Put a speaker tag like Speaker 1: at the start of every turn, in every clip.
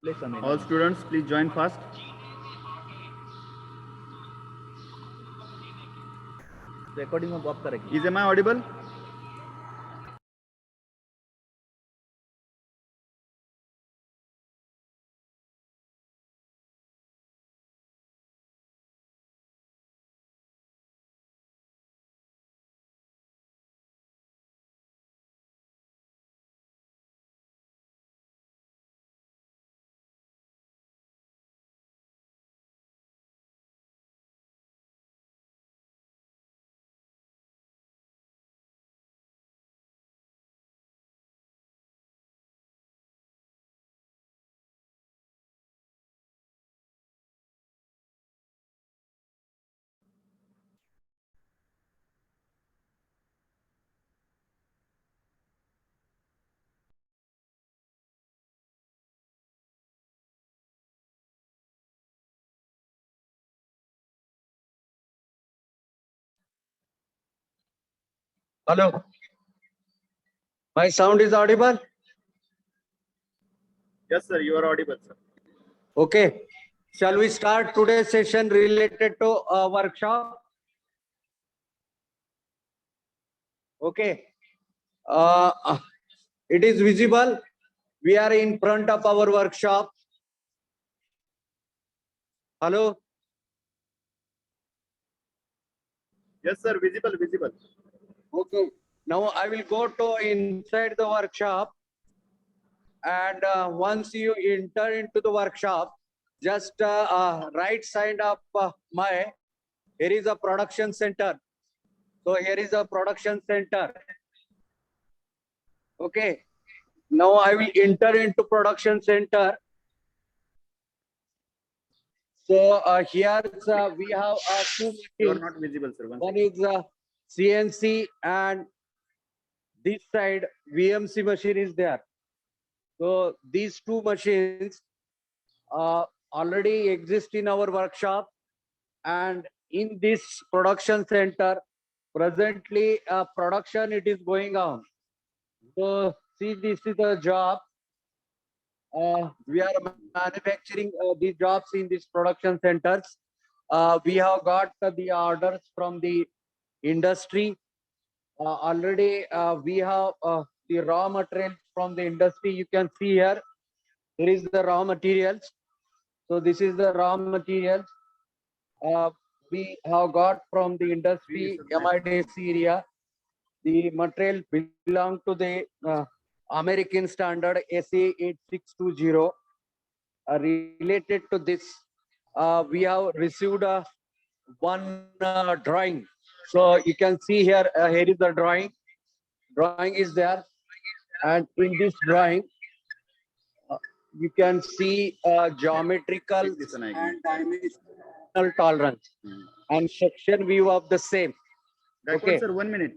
Speaker 1: All students, please join fast.
Speaker 2: Recording में बॉप करेंगे.
Speaker 1: Am I audible?
Speaker 3: Hello. My sound is audible?
Speaker 1: Yes, sir. You are audible, sir.
Speaker 3: Okay. Shall we start today's session related to a workshop? Okay. It is visible. We are in front of our workshop. Hello.
Speaker 1: Yes, sir. Visible, visible.
Speaker 3: Okay. Now I will go to inside the workshop. And once you enter into the workshop, just right side of here is a production center. So here is a production center. Okay. Now I will enter into production center. So here we have two
Speaker 1: You are
Speaker 3: machines.
Speaker 1: not visible, sir.
Speaker 3: One is CNC and this side VMC machine is there. So these two machines already exist in our workshop, and in this production center presently production it is going on. So see, this is the job. We are manufacturing these jobs in these production centers. We have got the orders from the industry. Already we have the raw materials from the industry. You can see here, here is the raw materials. So this is the raw materials we have got from the industry, MIDC area. The material belong to the American standard SA 8620. Related to this, we have received one drawing. So you can see here, here is the drawing. Drawing is there, and in this drawing, you can see geometrical and dimensional tolerance and section view of the same.
Speaker 1: Okay, sir. 1 minute.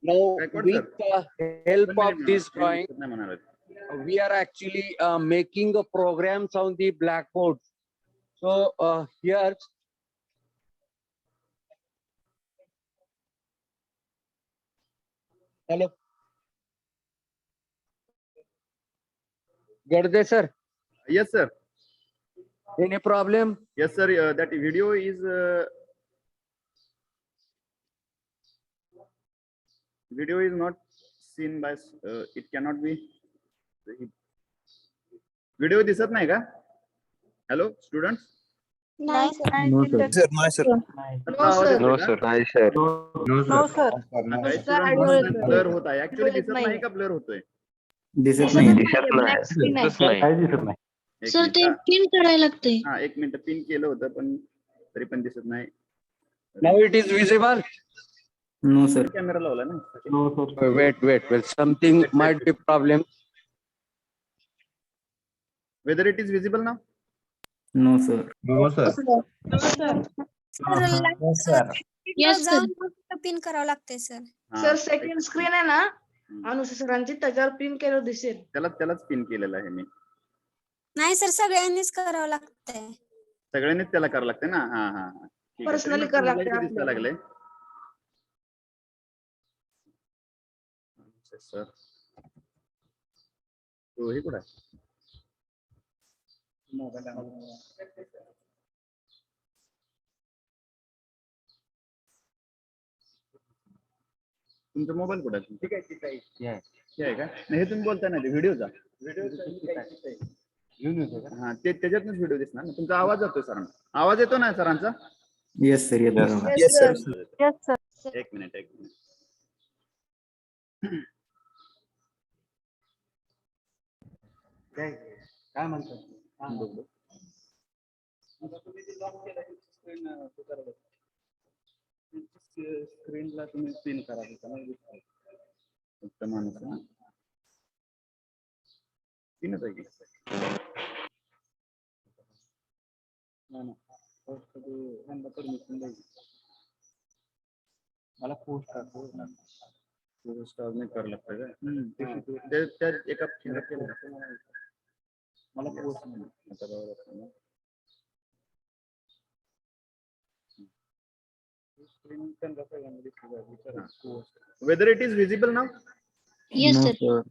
Speaker 3: Now, with the help of this drawing,
Speaker 1: Sir.
Speaker 3: we are actually making a programs on the blackboard. So here, hello, get this, sir?
Speaker 1: Yes, sir.
Speaker 3: Any problem?
Speaker 1: Yes, sir. That video is not seen by. It cannot be. Video दिसत नाही का? Hello, students.
Speaker 4: No, sir.
Speaker 5: No, sir.
Speaker 6: No, sir.
Speaker 1: आता आवाज येतोय
Speaker 6: No,
Speaker 1: का?
Speaker 6: sir.
Speaker 5: No, sir.
Speaker 1: काही students blur होत आहे. Actually दिसत नाही का ब्लर होतोय?
Speaker 5: दिसत नाही.
Speaker 6: दिसत नाही.
Speaker 5: काय दिसत नाही.
Speaker 1: एक
Speaker 4: सर ते
Speaker 1: मिनिट.
Speaker 4: पिन करायला लागते.
Speaker 1: हा, 1 मिनिट पिन केलं होतं पण तरी पण दिसत नाही.
Speaker 3: Now it is visible.
Speaker 5: No, sir.
Speaker 1: Camera लावला ना.
Speaker 5: No, sir.
Speaker 3: Wait. Something might be problem.
Speaker 1: Whether it is visible now?
Speaker 5: No, sir.
Speaker 6: No, sir.
Speaker 5: Yes, sir.
Speaker 4: Yes, sir.
Speaker 7: Pin करावं लागते सर.
Speaker 1: हा,
Speaker 8: सर सेकंड स्क्रीन आहे ना अनुषा सरांची, त्याच्यावर pin केलं दिसेल.
Speaker 1: त्यालाच पिन केलेलं आहे मी.
Speaker 7: नाही सर, सगळ्यांनीच करावं लागतंय.
Speaker 1: सगळ्यांनीच त्याला करावं लागते ना. हा. ठीक आहे.
Speaker 8: Personally करावं लागते
Speaker 1: मला दिसायला
Speaker 8: आपल्याला.
Speaker 1: लागले. सर तो हे कुठं आहे? तुमचा मोबाईल कुठे आहे?
Speaker 3: ठीक आहे ठीक आहे
Speaker 1: हे आहे का नाही, हे तुम्ही बोलताय ना ते व्हिडिओचा. हा ते त्याच्यातूनच व्हिडिओ दिसणार ना. तुमचा आवाज जातोय सरांना. आवाज येतो ना सरांचा?
Speaker 5: येस सर येतो बघा.
Speaker 1: Yes, sir. एक मिनिट.
Speaker 3: काय म्हणतात?
Speaker 1: स्क्रीनला तुम्ही पिन करा फक्त माणूस पिनच आहे की परमिशन द्यायची.
Speaker 3: मला पोस्ट
Speaker 1: नाही करावं लागतं का? त्या एका केलं
Speaker 3: मला पोस्ट
Speaker 1: आता बरोबर ना. Whether it is visible now?
Speaker 4: Yes,
Speaker 5: No
Speaker 4: sir.
Speaker 5: sir.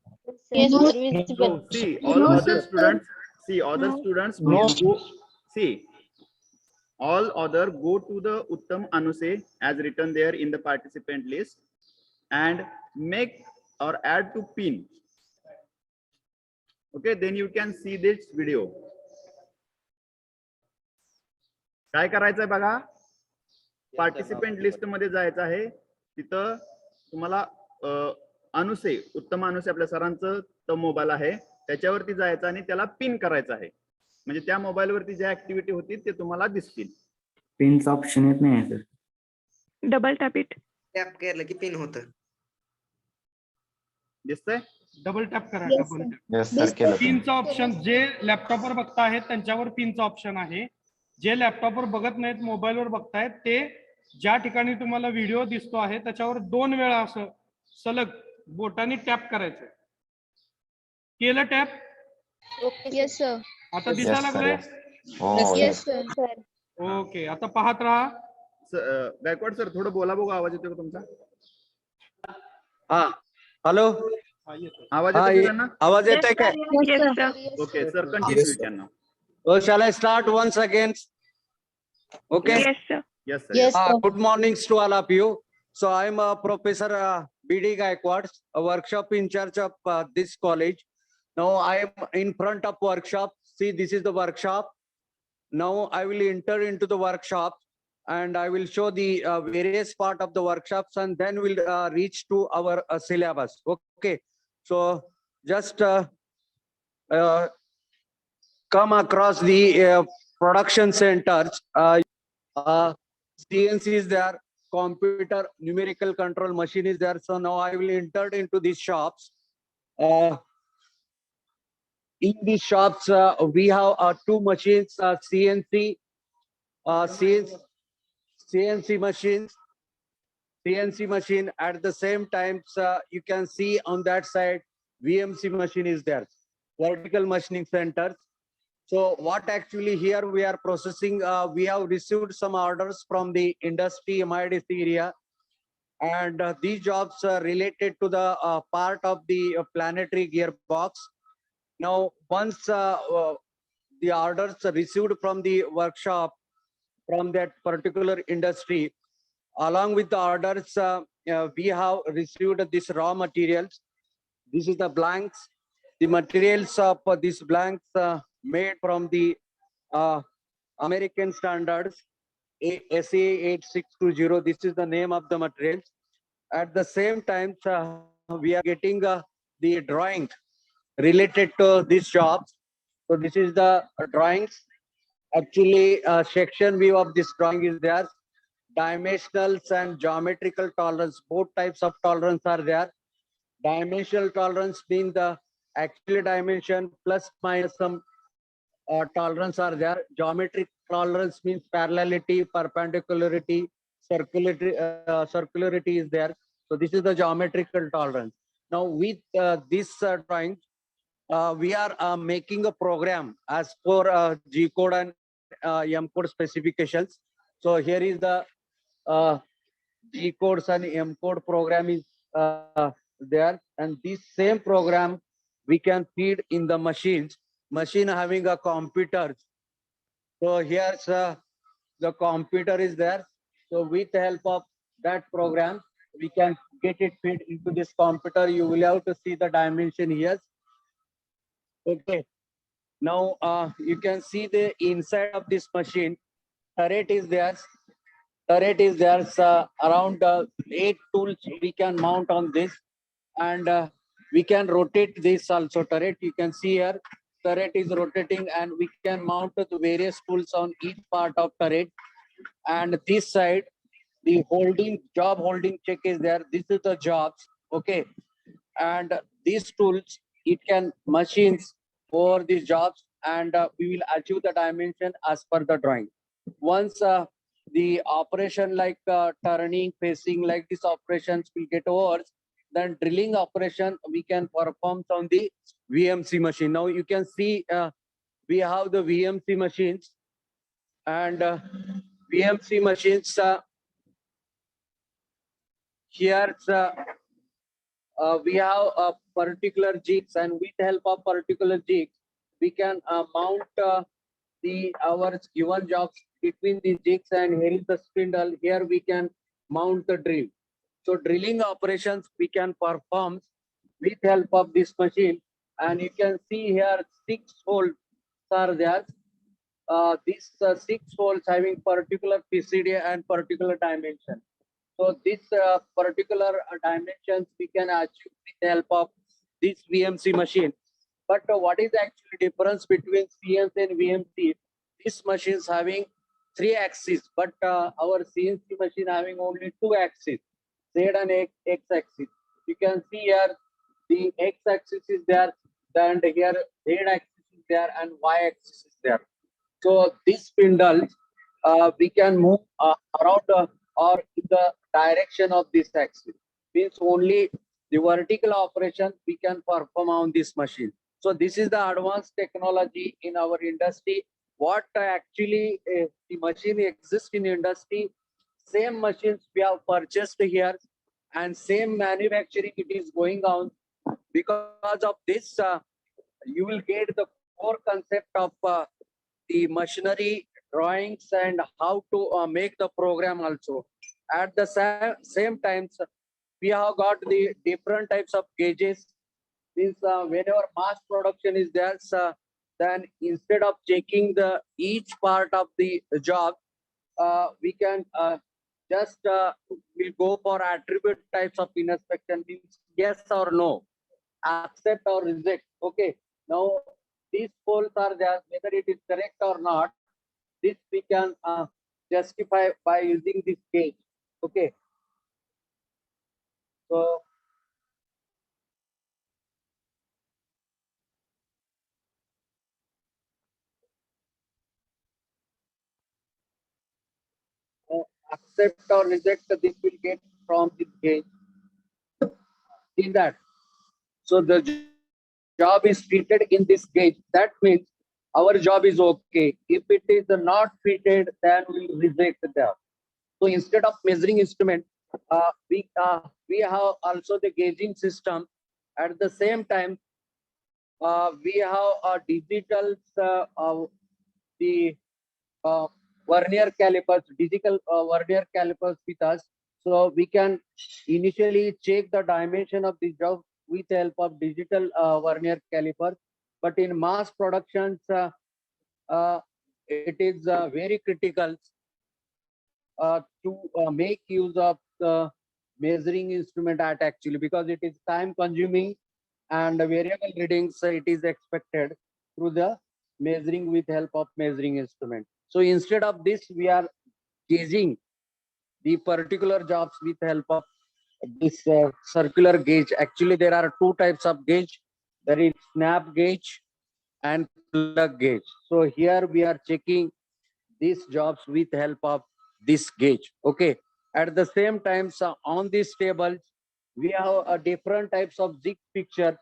Speaker 4: Yes, sir. Visible.
Speaker 1: See, all other students. See, other students. Please go. See, all other go to the Uttam Anuse as written there in the participant list and make or add to pin. Okay, then you can see this video. काय करायचंय बघा, participant list मध्ये जायचं आहे. तिथं तुम्हाला अनुसे, उत्तम अनुसे आपल्या सरांचं तो मोबाईल आहे, त्याच्यावरती जायचं आणि त्याला पिन करायचं आहे. म्हणजे त्या मोबाईल वरती ज्या ऍक्टिव्हिटी होती ते तुम्हाला दिसतील.
Speaker 5: पिनचं ऑप्शन येत नाही sir.
Speaker 6: Double tap it.
Speaker 2: Tap केलं की पिन होतं.
Speaker 1: दिसतंय?
Speaker 6: डबल टॅप करा.
Speaker 4: Yes,
Speaker 6: double
Speaker 4: sir.
Speaker 6: टॅप. पिनचा ऑप्शन जे लॅपटॉपवर बघतायत त्यांच्यावर पिनचा ऑप्शन आहे. जे लॅपटॉपवर बघत नाहीत, मोबाईलवर बघतायत, ते ज्या ठिकाणी तुम्हाला व्हिडिओ दिसतो आहे त्याच्यावर 2 वेळा असं सलग बोटाने टॅप करायचं. केलं टॅप?
Speaker 4: Yes, sir.
Speaker 6: आता दिसायला लागलंय?
Speaker 4: Yes, sir.
Speaker 6: ओके, आता पाहत राहा.
Speaker 1: गायकवाड सर थोडं बोला बघू, आवाज येतो का तुमचा?
Speaker 3: हा हॅलो,
Speaker 1: आवाज येतो का त्यांना?
Speaker 3: आवाज येतोय काय?
Speaker 4: Yes, sir.
Speaker 1: Okay sir, continue you can now.
Speaker 3: So shall I start once again? Okay.
Speaker 6: Yes, sir.
Speaker 1: Yes sir.
Speaker 4: Yes, sir.
Speaker 3: Good mornings to all of you. So I'm Professor B.D. Gaikwad, a workshop in charge of this college. Now I am in front of workshop. See, this is the workshop. Now I will enter into the workshop and I will show the various part of the workshops, and then we'll reach to our syllabus. Okay. So just come across the production centers. CNC is there, computer numerical control machine is there. So now I will enter into these shops. In these shops, we have 2 machines, CNC machines. CNC machine. At the same time, you can see on that side, VMC machine is there, vertical machining centers. So what actually here we are processing, we have received some orders from the industry MIDC area, and these jobs are related to the part of the planetary gearbox. Now, once the orders are received from the workshop, from that particular industry, along with the orders, we have received this raw materials. This is the blanks. The materials of these blanks made from the American standards, SA 8620. This is the name of the materials. At the same time, we are getting the drawing related to these jobs. So this is the drawings. Actually, section view of this drawing is there. Dimensionals and geometrical tolerance, both types of tolerance are there. Dimensional tolerance means the actual dimension plus minus some tolerance are there. Geometric tolerance means parallelity, perpendicularity, circularity is there. So this is the geometrical tolerance. Now with this drawing, we are making a program as per G code and M code specifications. So here is the G codes and M code program is there, and this same program we can feed in the machines. machine having a computer. So here's the computer is there. So with the help of that program, we can get it fit into this computer. You will have to see the dimension here. Okay. Now you can see the inside of this machine. Turret is there. Turret is there. Around 8 tools we can mount on this, and we can rotate this also. Turret, you can see here, turret is rotating, and we can mount the various tools on each part of turret. And this side, the holding job holding check is there. This is the jobs. Okay. And these tools, it can machines over these jobs, and we will achieve the dimension as per the drawing. Once the operation like turning, facing, like these operations will get over, then drilling operation we can perform on the VMC machine. Now you can see we have the VMC machines, and VMC machines here we have a particular jigs, and with help of particular jigs we can mount the our given jobs between the jigs, and here is the spindle. Here we can mount the drill. So drilling operations we can perform with help of this machine, and you can see here 6 holes are there. These 6 holes having particular PCD and particular dimension. So this particular dimensions we can achieve with the help of this VMC machine. But what is actually difference between CNC and VMC? This machine is having 3 axes, but our CNC machine having only 2 axes, Z and X axis. You can see here the X axis is there, and here Z axis is there, and Y axis is there. So this spindle we can move around or in the direction of this axis. Means only the vertical operation we can perform on this machine. So this is the advanced technology in our industry. What actually the machine exists in industry, same machines we have purchased here, and same manufacturing it is going on. Because of this, you will get the core concept of the machinery drawings and how to make the program also. At the same time, we have got the different types of gauges. Means whenever mass production is there, then instead of checking the each part of the job, we can just we'll go for attribute types of inspection. Means yes or no, accept or reject. Okay. Now these polls are there, whether it is correct or not. This we can justify by using this gauge. Okay. So accept or reject, this will get from this gauge. In that, so the job is fitted in this gauge. That means our job is okay. If it is not fitted, then we reject that. So instead of measuring instrument, we have also the gauging system. At the same time, we have a digital the vernier calipers, digital vernier calipers with us. So we can initially check the dimension of the job with the help of digital vernier caliper. But in mass productions, it is very critical to make use of the measuring instrument at actually, because it is time consuming, and variable readings it is expected through the measuring with help of measuring instrument. So instead of this, we are gauging the particular jobs with help of this circular gauge. Actually, there are 2 types of gauge. There is snap gauge and plug gauge. So here we are checking these jobs with help of this gauge. Okay. At the same time, so on this table, we have different types of jig pictures.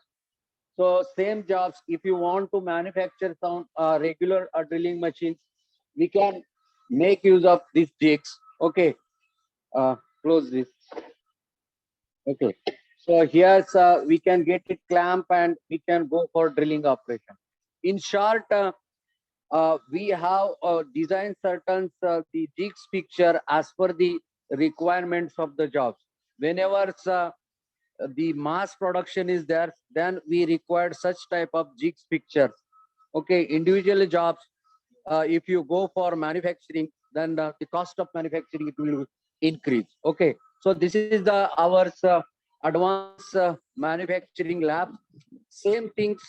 Speaker 3: So same jobs, if you want to manufacture some regular drilling machines, we can make use of these jigs. Okay. Close this. Okay. So here's we can get it clamp, and we can go for drilling operation. In short, we have designed certain the jigs picture as per the requirements of the jobs. Whenever the mass production is there, then we require such type of jigs pictures. Okay, individual jobs, if you go for manufacturing, then the cost of manufacturing it will increase. Okay, so this is the our advanced manufacturing lab. Same things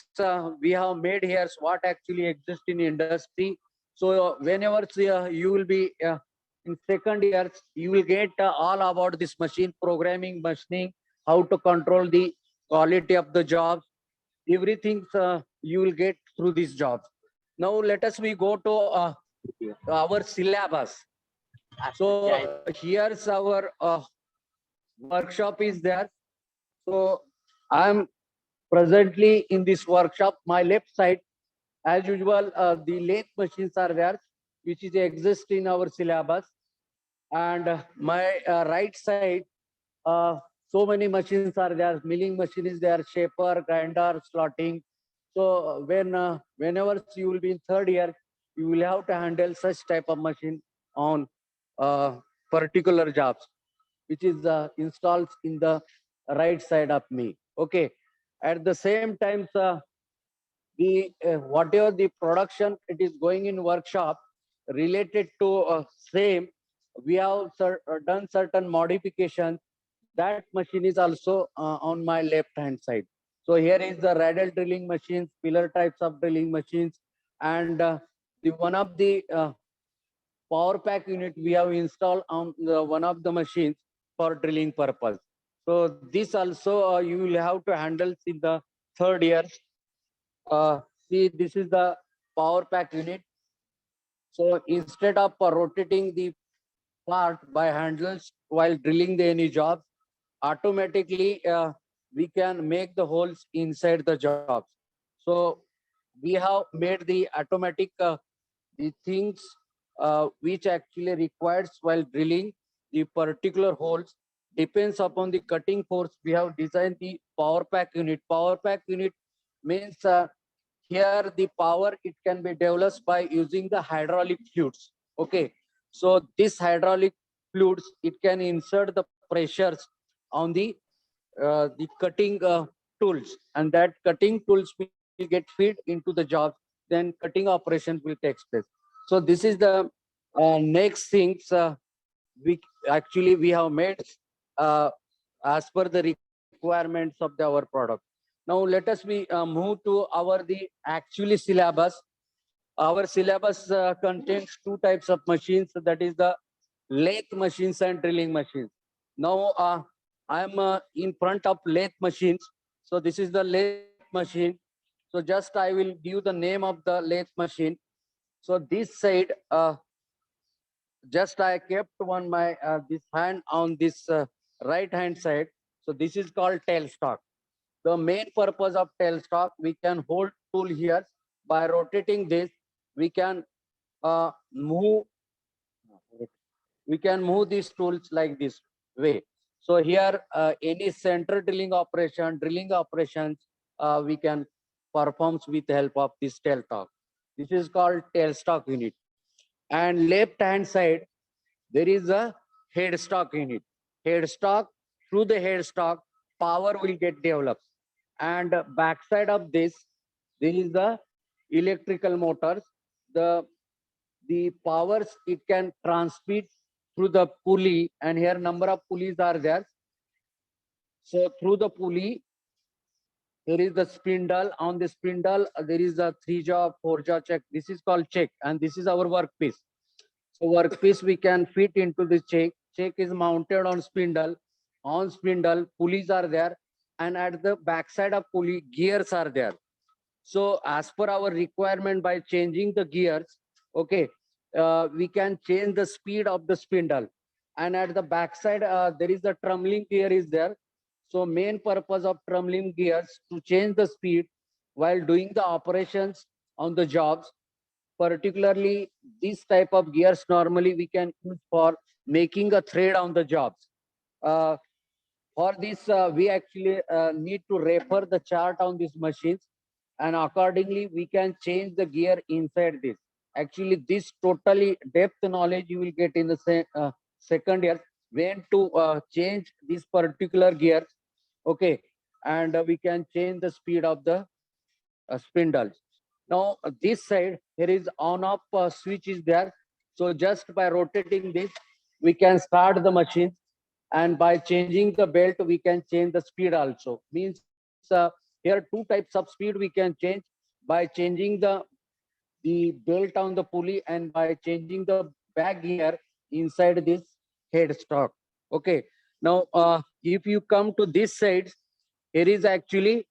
Speaker 3: we have made here, what actually exists in industry. So whenever you will be in second years, you will get all about this machine programming, machining, how to control the quality of the jobs, everything you will get through these jobs. Now let us we go to our syllabus. So here's our workshop is there. So I'm presently in this workshop. My left side, as usual, the lathe machines are there, which is exist in our syllabus. And my right side, so many machines are there. Milling machine is there, shaper, grinder, slotting. So whenever you will be in third year, you will have to handle such type of machine on particular jobs, which is installed in the right side of me. Okay. At the same time, the whatever the production it is going in workshop related to same, we have done certain modifications. That machine is also on my left hand side. So here is the radial drilling machines, pillar types of drilling machines, and the one of the power pack unit we have installed on the one of the machines for drilling purpose. So this also you will have to handle in the third year. See, this is the power pack unit. So instead of rotating the part by handles while drilling the any job, automatically we can make the holes inside the jobs. So we have made the automatic the things which actually requires while drilling the particular holes depends upon the cutting force. We have designed the power pack unit. Power pack unit means here the power it can be developed by using the hydraulic fluids. Okay, so this hydraulic fluids it can insert the pressures on the cutting tools, and that cutting tools will get feed into the jobs, then cutting operations will take place. So this is the next things we actually we have made uh, as per the requirements of our product. Now let us we move to our the actually syllabus. Our syllabus contains two types of machines, that is the lathe machines and drilling machines. Now I'm in front of lathe machines. So this is the lathe machine. So just I will give the name of the lathe machine. So this side, just I kept one my this hand on this right hand side. So this is called tailstock. The main purpose of tailstock, we can hold tool here. By rotating this, we can move. We can move these tools like this way. So here, any center drilling operations, we can perform with the help of this tailstock. This is called tailstock unit. And left hand side, there is a headstock unit. Headstock, through the headstock, power will get developed. And backside of this, there is the electrical motors. The powers it can transmit through the pulley, and here number of pulleys are there. So through the pulley, there is the spindle. On the spindle, there is a 3-jaw, 4-jaw check. This is called check, and this is our workpiece. So workpiece we can fit into the check. Check is mounted on spindle. On spindle, pulleys are there, and at the backside of pulley, gears are there. So as per our requirement, by changing the gears, okay, we can change the speed of the spindle. And at the backside, there is the trundling gear is there. So main purpose of trundling gears to change the speed while doing the operations on the jobs. Particularly this type of gears normally we can use for making a thread on the jobs. For this, we actually need to refer the chart on these machines. and accordingly we can change the gear inside this. Actually, this totally depth knowledge you will get in the second year when to change this particular gear. Okay, and we can change the speed of the spindles. Now this side here is on off switch is there. So just by rotating this, we can start the machine, and by changing the belt, we can change the speed also. Means here two types of speed we can change by changing the belt on the pulley and by changing the back gear inside this headstock. Okay. Now if you come to this side, here is actually,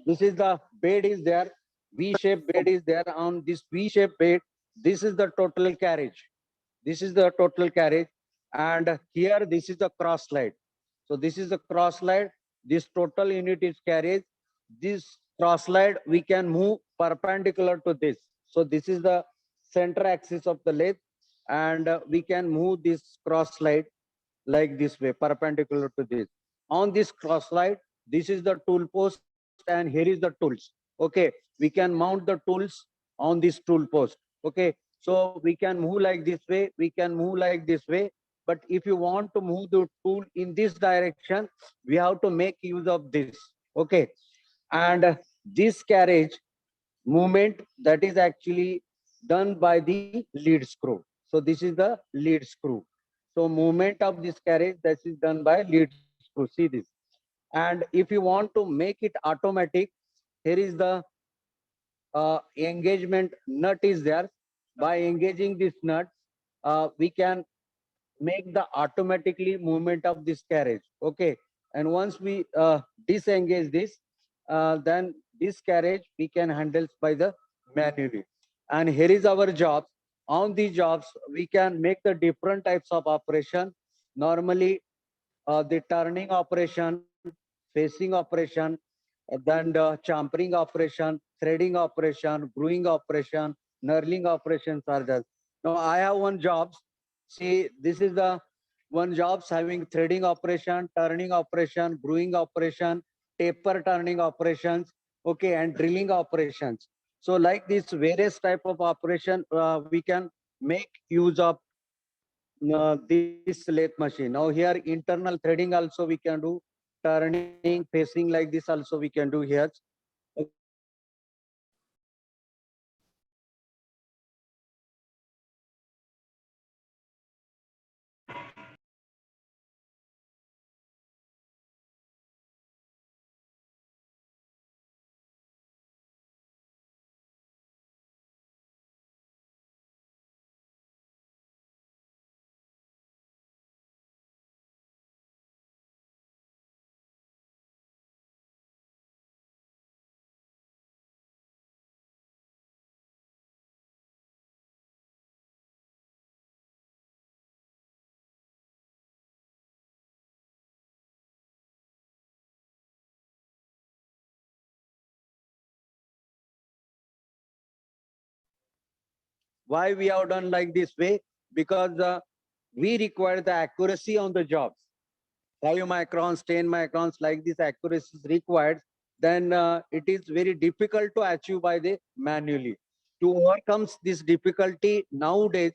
Speaker 3: this is the bed is there, V-shaped bed is there. On this V-shaped bed, this is the total carriage. This is the total carriage, and here this is the cross slide. So this is the cross slide. This total unit is carriage. This cross slide we can move perpendicular to this. So this is the center axis of the lathe, and we can move this cross slide like this way, perpendicular to this. On this cross slide, this is the tool post, and here is the tools. Okay, we can mount the tools on this tool post. Okay, so we can move like this way, we can move like this way. But if you want to move the tool in this direction, we have to make use of this. Okay, and this carriage movement that is actually done by the lead screw. So this is the lead screw. So movement of this carriage that is done by lead screw. See this. And if you want to make it automatic, here is the engagement nut is there. By engaging this nut, we can make the automatically movement of this carriage. Okay, and once we disengage this, then this carriage we can handle by the manually. And here is our job. On these jobs we can make the different types of operation. Normally the turning operation, facing operation, then the champering operation, threading operation, gluing operation, knurling operations are there. Now I have one jobs. See, this is the one jobs having threading operation, turning operation, gluing operation, taper turning operations, okay, and drilling operations. So like this various type of operation we can make use of this lathe machine. Now here internal threading also we can do, turning, facing like this also we can do here. Why we have done like this way? Because we require the accuracy on the jobs. 5 microns, 10 microns, like this accuracy is required, then it is very difficult to achieve by the manually. To overcome this difficulty nowadays,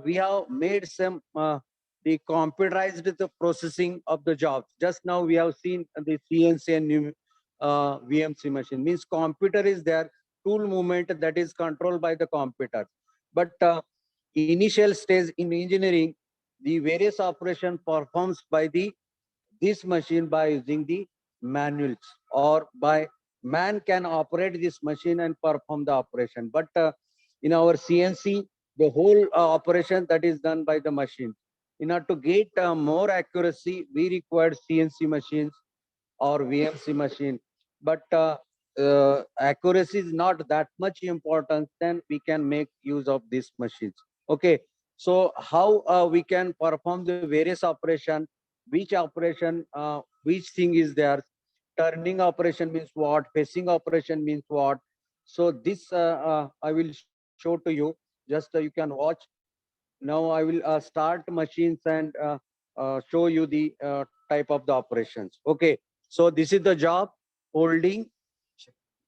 Speaker 3: we have made some the computerized the processing of the jobs. Just now we have seen the CNC and new VMC machine. Means computer is there, tool movement that is controlled by the computer. But initial stage in engineering, the various operation performs by the this machine by using the manuals, or by man can operate this machine and perform the operation. But in our CNC, the whole operation that is done by the machine. In order to get more accuracy, we require CNC machines or VMC machine. But accuracy is not that much important, then we can make use of these machines. Okay, so how we can perform the various operation, which operation, which thing is there, turning operation means what, facing operation means what. So this I will show to you, just you can watch. Now I will start machines and show you the type of the operations. Okay, so this is the job, holding,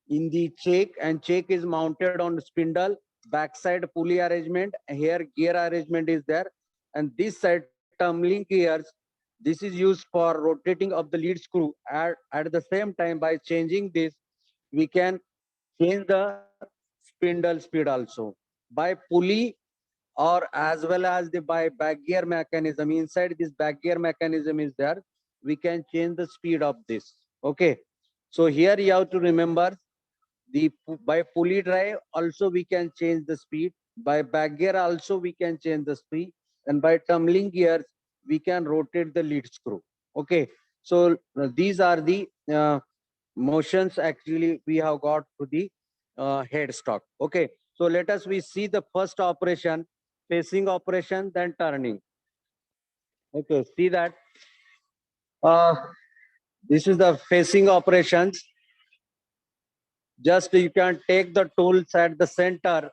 Speaker 3: in the check, and check is mounted on spindle, backside pulley arrangement, here gear arrangement is there, and this side tumbling gears. This is used for rotating of the lead screw. At the same time, by changing this, we can change the spindle speed also. By pulley or as well as the by back gear mechanism, inside this back gear mechanism is there, we can change the speed of this. Okay. So here you have to remember by pulley drive also we can change the speed, by back gear also we can change the speed, and by tumbling gears we can rotate the lead screw. Okay, so these are the motions actually we have got to the headstock. Okay, so let us we see the first operation, facing operation, then turning. Okay, see that uh, this is the facing operations. Just you can take the tools at the center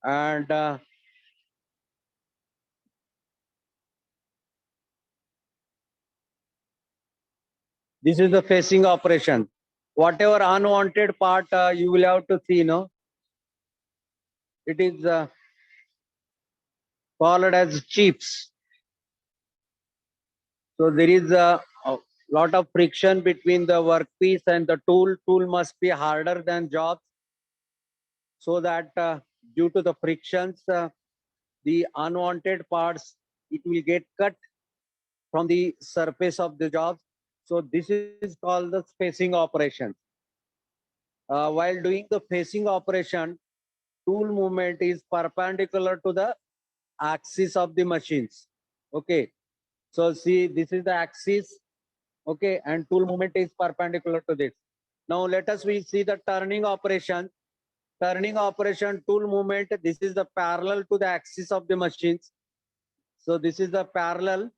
Speaker 3: and this is the facing operation. Whatever unwanted part you will have to see, no? It is called as chips. So there is a lot of friction between the workpiece and the tool. Tool must be harder than jobs, so that due to the frictions, the unwanted parts, it will get cut from the surface of the job. So this is called the facing operation. While doing the facing operation, tool movement is perpendicular to the axis of the machines. Okay, so see, this is the axis. Okay, and tool movement is perpendicular to this. Now let us we see the turning operation. Turning operation, tool movement, this is the parallel to the axis of the machines. So this is the parallel.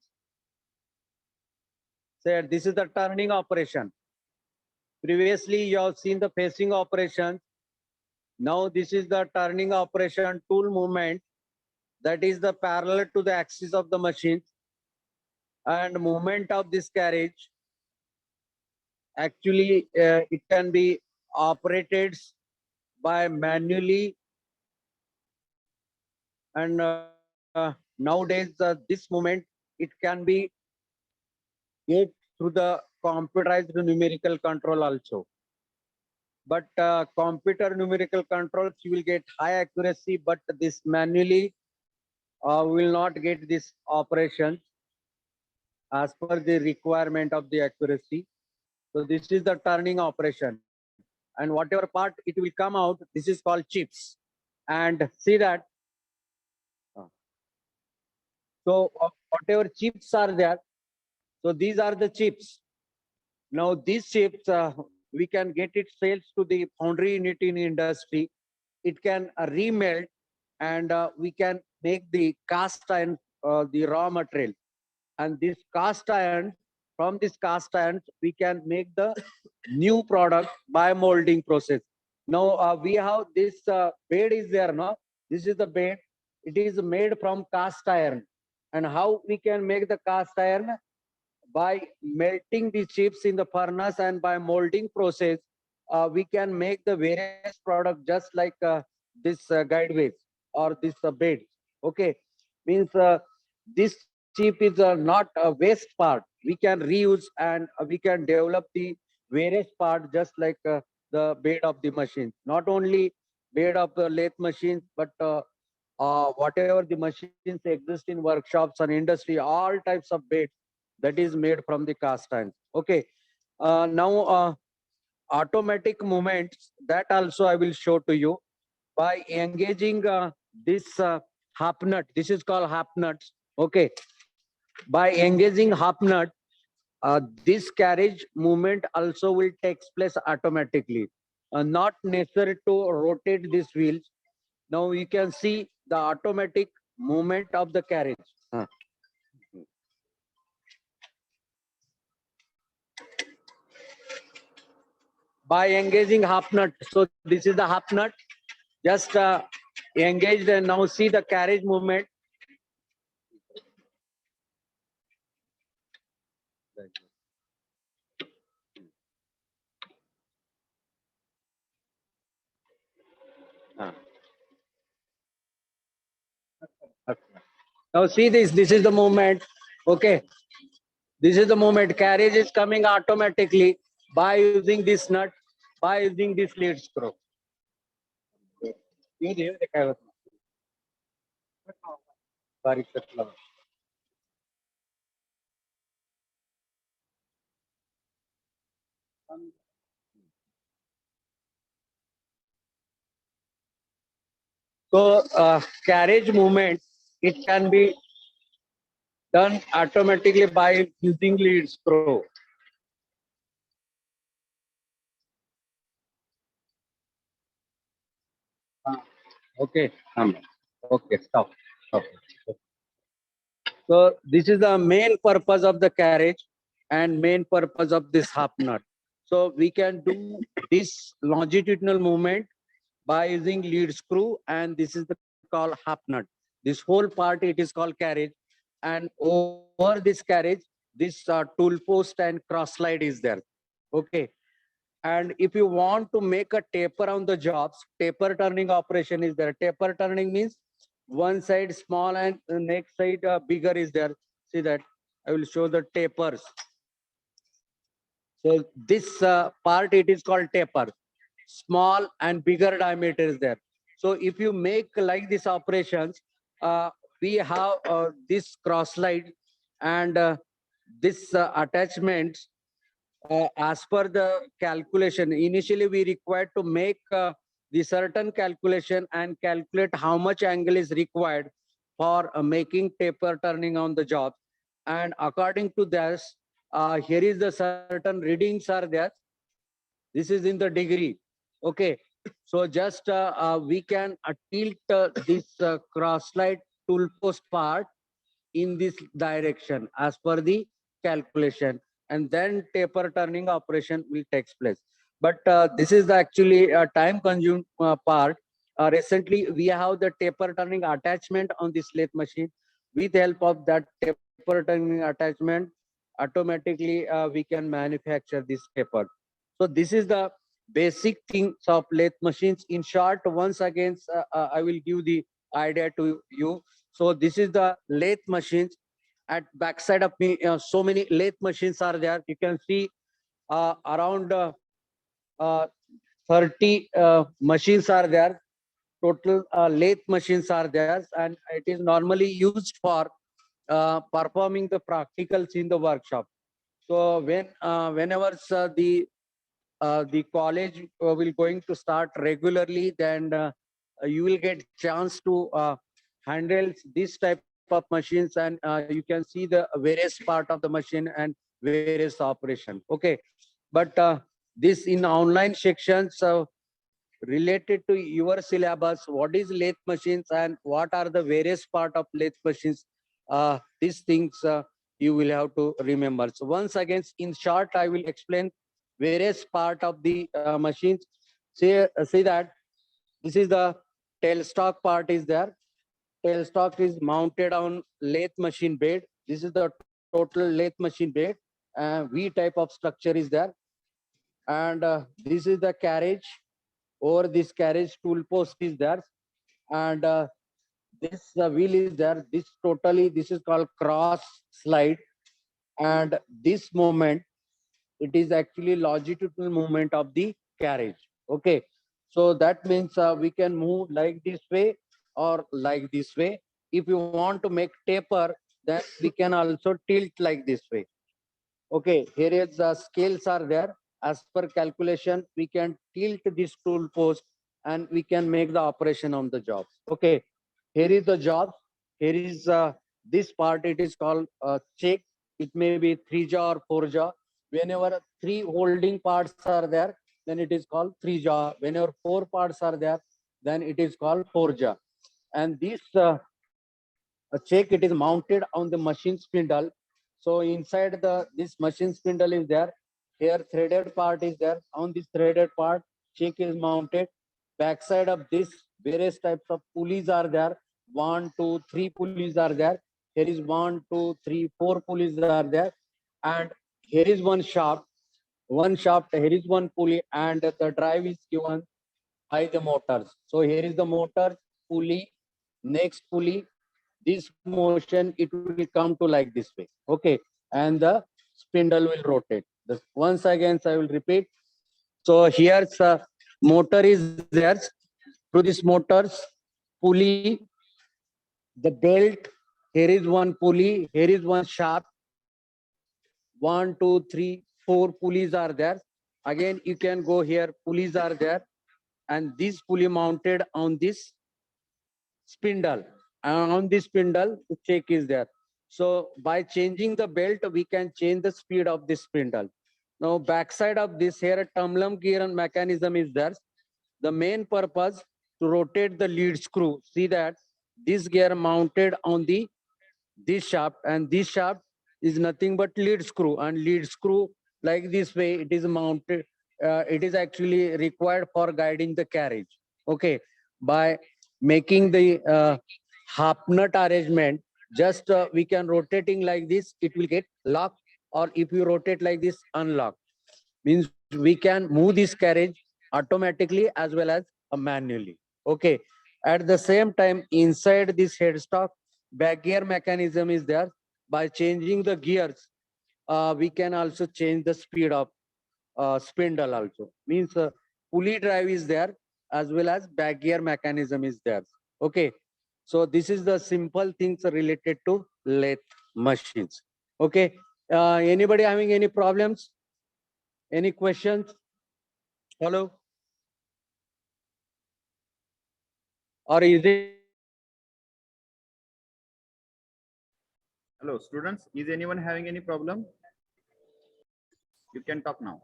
Speaker 3: Say this is the turning operation. Previously you have seen the facing operation. Now this is the turning operation, tool movement, that is the parallel to the axis of the machine, and movement of this carriage. Actually, it can be operated by manually, and nowadays this movement it can be get through the computerized numerical control also. But computer numerical controls you will get high accuracy, but this manually will not get this operation as per the requirement of the accuracy. So this is the turning operation, and whatever part it will come out, this is called chips. And see that so whatever chips are there, so these are the chips. Now these chips we can get it sales to the foundry unit in industry. It can remelt, and we can make the cast iron, the raw material, and this cast iron, from this cast iron we can make the new product by molding process. Now we have this bed is there, no? This is the bed. It is made from cast iron. And how we can make the cast iron? By melting the chips in the furnace, and by molding process, we can make the various product just like this guideways or this bed. Okay, means this chip is not a waste part. We can reuse, and we can develop the various part just like the bed of the machine. Not only bed of the lathe machines, but whatever the machines exist in workshops and industry, all types of beds that is made from the cast iron. Okay, now automatic movements, that also I will show to you by engaging this half nut. This is called half nuts. Okay, by engaging half nut, this carriage movement also will take place automatically. Not necessary to rotate these wheels. Now you can see the automatic movement of the carriage. By engaging half nut. So this is the half nut. Just engaged, and now see the carriage movement. Now see this. This is the movement. Okay. This is the movement. Carriage is coming automatically by using this nut, by using this lead screw. येऊ दे, येऊ दे, काय होत नाही. बारीक cut lava. So carriage movement, it can be done automatically by using lead screw. Okay, okay, stop. So this is the main purpose of the carriage and main purpose of this half nut. So we can do this longitudinal movement by using lead screw, and this is the called half nut. This whole part, it is called carriage, and over this carriage, this tool post and cross slide is there. Okay. And if you want to make a taper on the jobs, taper turning operation is there. Taper turning means one side small and the next side bigger is there. See that? I will show the tapers. So this part, it is called taper. Small and bigger diameter is there. So if you make like this operations, we have this cross slide and this attachments. As per the calculation, initially we required to make the certain calculation and calculate how much angle is required for making taper turning on the job. And according to this, here is the certain readings are there. This is in the degree. Okay. So just we can tilt this cross slide tool post part in this direction as per the calculation, and then taper turning operation will take place. But this is the actually time consumed part. Recently we have the taper turning attachment on this lathe machine. With the help of that taper turning attachment, automatically we can manufacture this taper. So this is the basic things of lathe machines. In short, once again I will give the idea to you. So this is the lathe machines. At backside of me, so many lathe machines are there. You can see around uh, 30 machines are there. Total lathe machines are there, and it is normally used for performing the practicals in the workshop. So whenever the college will going to start regularly, then you will get chance to handle this type of machines, and you can see the various part of the machine and various operation. Okay. But this in online sections related to your syllabus, what is lathe machines and what are the various part of lathe machines, these things you will have to remember. So once again, in short, I will explain various part of the machines. See that this is the tailstock part is there. Tailstock is mounted on lathe machine bed. This is the total lathe machine bed. V type of structure is there. And this is the carriage. Over this carriage tool post is there. And this wheel is there. This totally, this is called cross slide. And this moment, it is actually longitudinal movement of the carriage. Okay. So that means we can move like this way or like this way. If you want to make taper, then we can also tilt like this way. Okay, here is the scales are there. As per calculation, we can tilt this tool post and we can make the operation on the job. Okay, here is the job. Here is this part, it is called check. It may be 3-jaw or 4-jaw. Whenever 3 holding parts are there, then it is called 3-jaw. Whenever 4 parts are there, then it is called 4-jaw. And this check, it is mounted on the machine spindle. So inside this machine spindle is there. Here threaded part is there. On this threaded part, check is mounted. Backside of this, various types of pulleys are there. 1, 2, 3 pulleys are there. Here is 1, 2, 3, 4 pulleys are there. And here is one shaft. One shaft, here is one pulley, and the drive is given by the motors. So here is the motor pulley, next pulley. this motion, it will come to like this way. Okay. And the spindle will rotate. Once again, I will repeat. So here's a motor is there. Through this motors, pulley, the belt, here is one pulley, here is one shaft. 1, 2, 3, 4 pulleys are there. Again, you can go here, pulleys are there. And this pulley mounted on this spindle. And on this spindle, the check is there. So by changing the belt, we can change the speed of this spindle. Now, backside of this here, a tumbler gear and mechanism is there. The main purpose to rotate the lead screw. See that this gear mounted on this shaft, and this shaft is nothing but lead screw, and lead screw like this way it is mounted. It is actually required for guiding the carriage. Okay, by making the half nut arrangement, just we can rotating like this, it will get locked, or if you rotate like this, unlock. Means we can move this carriage automatically as well as manually. Okay. At the same time, inside this headstock, back gear mechanism is there. By changing the gears, we can also change the speed of spindle also. Means pulley drive is there as well as back gear mechanism is there. Okay. So this is the simple things related to lathe machines. Okay. Anybody having any problems? Any questions? Hello? Or is it?
Speaker 1: Hello, students. Is anyone having any problem? You can talk now.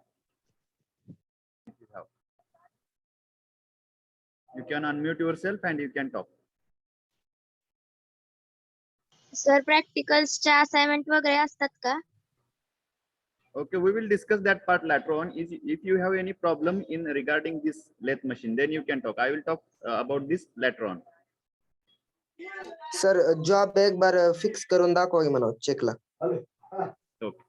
Speaker 1: If you have. You can unmute yourself and you can talk.
Speaker 4: Sir प्रॅक्टिकल्सच्या assignment वगैरे असतात का?
Speaker 1: Okay, we will discuss that part later on. If you have any problem in regarding this lathe machine, then you can talk. I will talk about this later on.
Speaker 2: Sir job एक बार fix करून दाखवा की मला चेकला.
Speaker 1: Okay.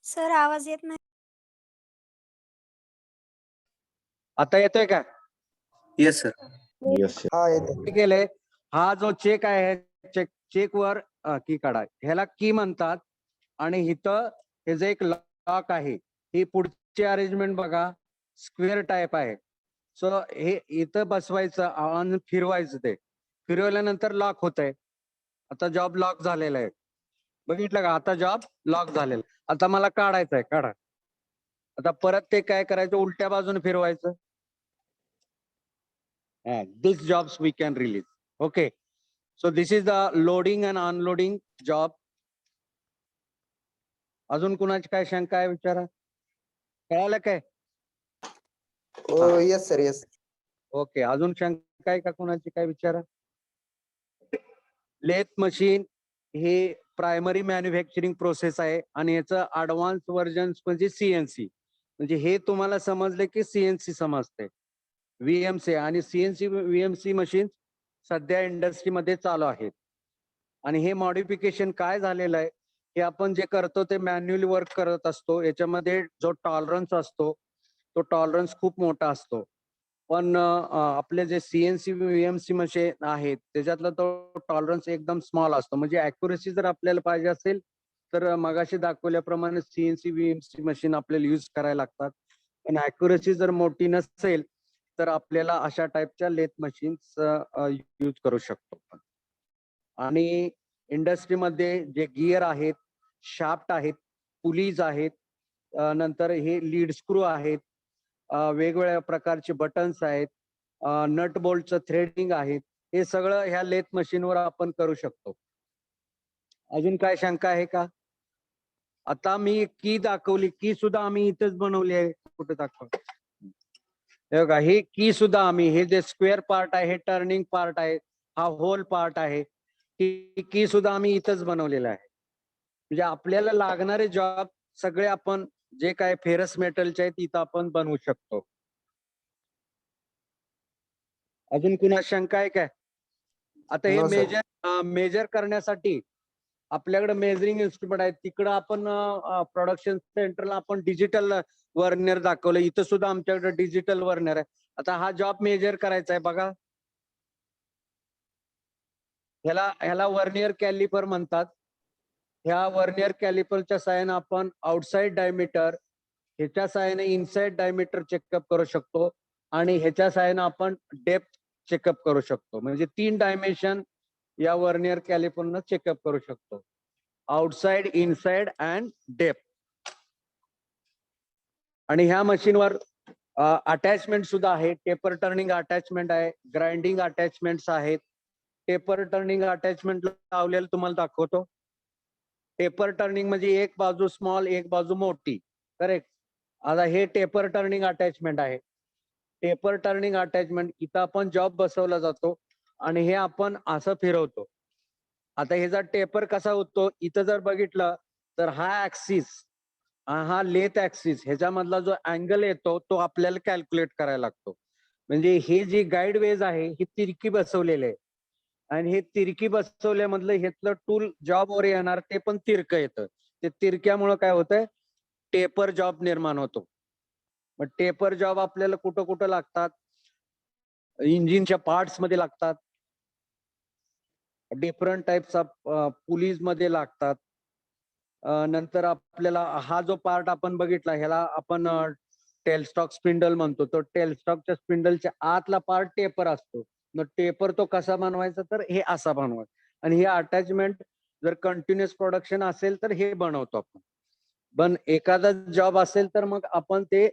Speaker 7: Sir आवाज येत नाही.
Speaker 3: आता येतोय का?
Speaker 2: Yes sir.
Speaker 5: Yes, sir.
Speaker 2: हा येते.
Speaker 3: काय केलंय? हा जो चेक आहे, चेक वर की काढा, ह्याला की म्हणतात. आणि इथं हे जे एक लॉक आहे, ही पुढची अरेंजमेंट बघा, स्क्वेअर टाईप आहे. सो हे इथं बसवायचं आणि फिरवायचं, ते फिरवल्यानंतर लॉक होत आहे. आता जॉब लॉक झालेला आहे, बघितलं का? आता जॉब लॉक झालेला. आता मला काढायचं आहे, काढा. आता परत ते काय करायचं, उलट्या बाजूने फिरवायचं. These jobs we can release. Okay. So this is the loading and unloading job. अजून कुणाची काय शंका आहे विचारा. कळालं काय?
Speaker 2: Yes sir yes.
Speaker 3: ओके. अजून शंका आहे का कुणाची, काय विचारा. लेथ मशीन हे प्रायमरी मॅन्युफॅक्चरिंग प्रोसेस आहे, आणि याचं ऍडव्हान्स व्हर्जन म्हणजे सीएनसी. म्हणजे हे तुम्हाला समजले की सीएनसी समजते. व्हीएमसी आणि सीएनसी व्हीएमसी मशीन सध्या इंडस्ट्रीमध्ये चालू आहेत. आणि हे मॉडिफिकेशन काय झालेलं आहे, हे आपण जे करतो ते मॅन्युअली वर्क करत असतो. याच्यामध्ये जो टॉलरन्स असतो तो टॉलरन्स खूप मोठा असतो. पण आपले जे सीएनसी व्हीएमसी मशीन आहेत त्याच्यातला तो टॉलरन्स एकदम स्मॉल असतो. म्हणजे अॅक्युरेसी जर आपल्याला पाहिजे असेल तर मगाशी दाखवल्याप्रमाणे सीएनसी व्हीएमसी मशीन आपल्याला युज करायला लागतात. पण अॅक्युरेसी जर मोठी नसेल तर आपल्याला अशा टाईपच्या लेथ मशीन्स यूज करू शकतो. आणि इंडस्ट्रीमध्ये जे गिअर आहेत, शाफ्ट आहेत, पुलीज आहेत, नंतर हे लीड स्क्रू आहेत, वेगवेगळ्या प्रकारचे बटन्स आहेत, नट बोल्टचं थ्रेडिंग आहेत, हे सगळं ह्या लेथ मशीनवर आपण करू शकतो. अजून काय शंका आहे का? आता मी की दाखवली, की सुद्धा आम्ही इथेच बनवली आहे. कुठे दाखव, हे बघा, हे की सुद्धा आम्ही, हे जे स्क्वेअर पार्ट आहे, हे टर्निंग पार्ट आहे, हा होल पार्ट आहे, की सुद्धा आम्ही इथंच बनवलेला आहे. म्हणजे आपल्याला लागणारे जॉब सगळे आपण जे काय फेरस मेटलचे आहेत इथं आपण बनवू शकतो. अजून कुणा शंका आहे काय? आता हे
Speaker 2: No, sir.
Speaker 3: मेजर करण्यासाठी आपल्याकडे मेजरिंग इन्स्ट्रुमेंट आहेत. तिकडं आपण प्रोडक्शन सेंटरला आपण डिजिटल वर्नियर दाखवलं. इथं सुद्धा आमच्याकडे डिजिटल वर्नियर आहे. आता हा जॉब मेजर करायचा आहे बघा. ह्याला वर्नियर कॅलिपर म्हणतात. ह्या वर्नियर कॅलिपरच्या साहाय्याने आपण आउटसाइड डायमीटर, ह्याच्या साहाय्याने इनसाइड डायमीटर चेकअप करू शकतो आणि ह्याच्या साहाय्याने आपण डेप्थ चेकअप करू शकतो. म्हणजे 3 डायमेन्शन या वर्नियर कॅलिपरनं चेकअप करू शकतो. Outside, inside and depth. आणि ह्या मशीनवर अटॅचमेंट सुद्धा आहे. टेपर टर्निंग अटॅचमेंट आहे, ग्राइंडिंग अटॅचमेंट्स आहेत. टेपर टर्निंग अटॅचमेंट लावलेलं तुम्हाला दाखवतो. टेपर टर्निंग म्हणजे एक बाजू स्मॉल, एक बाजू मोठी. करेक्ट. आता हे टेपर टर्निंग अटॅचमेंट आहे. टेपर टर्निंग अटॅचमेंट इथं आपण जॉब बसवला जातो आणि हे आपण असं फिरवतो. आता ह्याचा टेपर कसा होतो, इथं जर बघितलं तर हा ऍक्सिस, हा लेथ ऍक्सिस, ह्याच्यामधला जो अँगल येतो तो आपल्याला कॅल्क्युलेट करायला लागतो. म्हणजे ही जी गाईड वेज आहे ही तिरकी बसवलेली आहे आणि हे तिरकी बसवल्यामधलं ह्यातलं टूल जॉबवर येणार ते पण तिरकं येतं. ते तिरक्यामुळं काय होतंय, टेपर जॉब निर्माण होतो. मग टेपर जॉब आपल्याला कुठं कुठं लागतात, इंजिनच्या पार्ट्स मध्ये लागतात, डिफरंट टाइप्स ऑफ पुलीज मध्ये लागतात. नंतर आपल्याला हा जो पार्ट आपण बघितला ह्याला आपण टेलस्टॉक स्पिंडल म्हणतो. तो टेलस्टॉकच्या स्पिंडलच्या आतला पार्ट टेपर असतो. मग टेपर तो कसा बनवायचा, तर हे असा बनवायचा. आणि हे अटॅचमेंट जर कंटिन्युअस प्रोडक्शन असेल तर हे बनवतो आपण. पण एखादा जॉब असेल तर मग आपण ते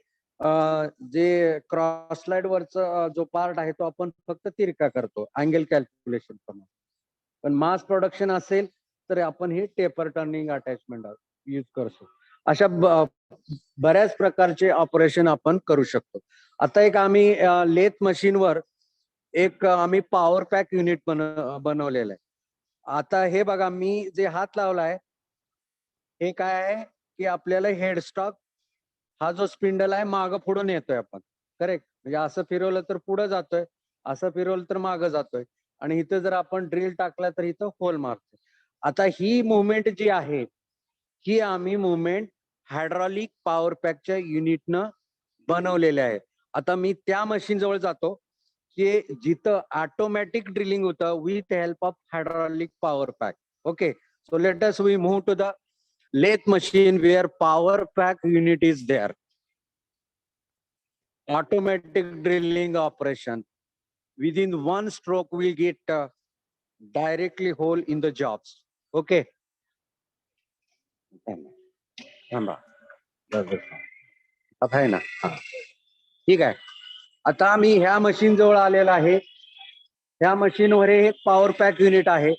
Speaker 3: जे क्रॉस स्लाइड वरचा जो पार्ट आहे तो आपण फक्त तिरका करतो अँगल कॅल्क्युलेशन प्रमाणे. पण मास प्रोडक्शन असेल तर आपण हे टेपर टर्निंग अटॅचमेंट यूज करतो. अशा बऱ्याच प्रकारचे ऑपरेशन आपण करू शकतो. आता एक आम्ही लेथ मशीनवर एक आम्ही पॉवर पॅक युनिट बनवलेलं आहे. आता हे बघा, मी जे हात लावलाय हे काय आहे की आपल्याला हेडस्टॉक हा जो स्पिंडल आहे मागं पुढे नेतोय आपण. करेक्ट. म्हणजे असं फिरवलं तर पुढे जातोय, असं फिरवलं तर मागं जातोय. आणि इथं जर आपण ड्रिल टाकला तर इथं होल मारतोय. आता ही मुवमेंट जी आहे ही आम्ही मुवमेंट हायड्रॉलिक पॉवर पॅकच्या युनिटनं बनवलेले आहे. आता मी त्या मशीन जवळ जातो की जिथं ऑटोमॅटिक ड्रिलिंग होतं with help of hydraulic power pack. Okay. So let us we move to the lathe machine where power pack unit is there. Automatic drilling operation. Within one stroke we'll get directly hole in the jobs. Okay. आता आहे ना. ठीक आहे. आता मी ह्या machine जवळ आलेला आहे. ह्या मशीनवर एक पॉवर पॅक युनिट आहे.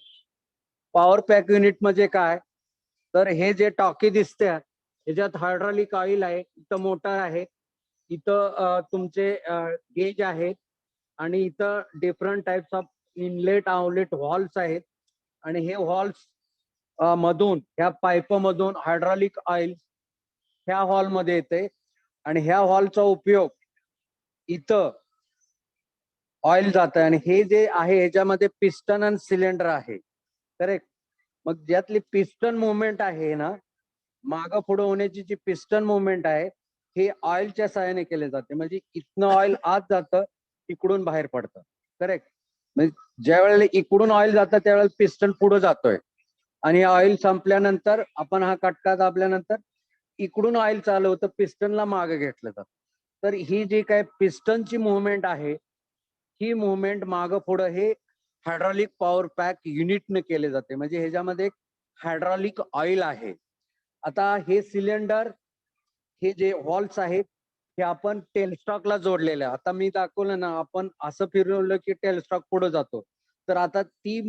Speaker 3: पॉवर पॅक युनिट म्हणजे काय, तर हे जे टाकी दिसते ह्याच्यात हायड्रॉलिक ऑइल आहे, इथं मोटर आहे, इथं तुमचे गेज आहेत आणि इथं different types of inlet outlet valves आहेत. आणि हे व्हॉल्व्स मधून ह्या पाईप मधून हायड्रॉलिक ऑइल ह्या हॉल मध्ये येते आणि ह्या हॉलचा उपयोग इथं ऑइल जात आहे. आणि हे जे आहे ह्याच्यामध्ये पिस्टन आणि सिलेंडर आहे. करेक्ट. मग ज्यातली पिस्टन मुवमेंट आहे ना, मागं पुढे होण्याची जी पिस्टन मुवमेंट आहे हे ऑइलच्या सहाय्याने केले जाते. म्हणजे इथनं ऑइल आत जातं, इकडून बाहेर पडतं. करेक्ट. म्हणजे ज्या वेळेला इकडून ऑइल जातं त्यावेळेला पिस्टन पुढे जातोय आणि ऑइल संपल्यानंतर आपण हा कटका दाबल्यानंतर इकडून ऑइल चालू होतं, पिस्टनला मागे घेतलं जातं. तर ही जी काय पिस्टनची मुवमेंट आहे ही मुवमेंट मागं पुढे हे हायड्रॉलिक पॉवर पॅक युनिटने केले जाते. म्हणजे ह्याच्यामध्ये एक हायड्रॉलिक ऑइल आहे. आता हे सिलेंडर, हे जे व्हॉल्व्स आहेत हे आपण टेलस्टॉकला जोडलेले आहे. आता मी दाखवलं ना, आपण असं फिरवलं की टेलस्टॉक पुढे जातो. तर आता ती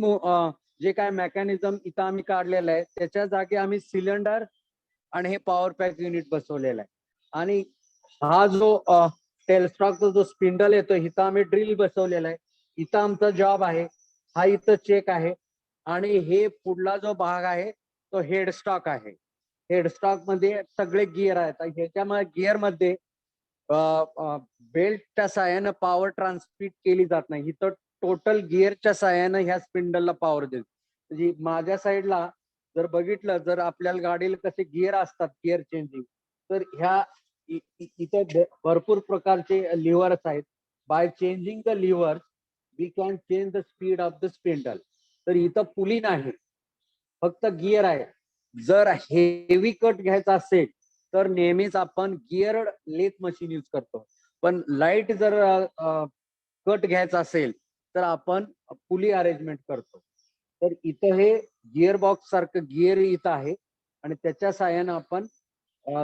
Speaker 3: जे काय मेकॅनिझम इथं आम्ही काढलेलं आहे त्याच्या जागी आम्ही सिलेंडर आणि हे पॉवर पॅक युनिट बसवलेलं आहे. आणि हा जो टेलस्टॉकचा जो स्पिंडल येतो इथं आम्ही ड्रिल बसवलेला आहे. इथं आमचा जॉब आहे, हा इथं चेक आहे आणि हे पुढला जो भाग आहे तो हेडस्टॉक आहे. हेडस्टॉक मध्ये सगळे गिअर आहेत. ह्याच्यामध्ये गिअर मध्ये बेल्टच्या साहाय्यानं पॉवर ट्रान्समिट केली जात नाही. इथं टोटल गिअरच्या साहाय्यानं ह्या स्पिंडलला पॉवर देते. म्हणजे माझ्या साईडला जर बघितलं, जर आपल्याला गाडीला कसे गिअर असतात, गिअर चेंजिंग, तर ह्या इथे भरपूर प्रकारचे लिव्हर्स आहेत. By changing the lever we can change the speed of the spindle. तर इथं पुली नाही, फक्त गिअर आहे. जर हेवी कट घ्यायचा असेल तर नेहमीच आपण गिअर लेथ मशीन यूज करतो. पण लाईट जर कट घ्यायचा असेल तर आपण पुली अरेंजमेंट करतो. तर इथं हे गिअर बॉक्स सारखं गिअर इथं आहे आणि त्याच्या साहाय्यानं आपण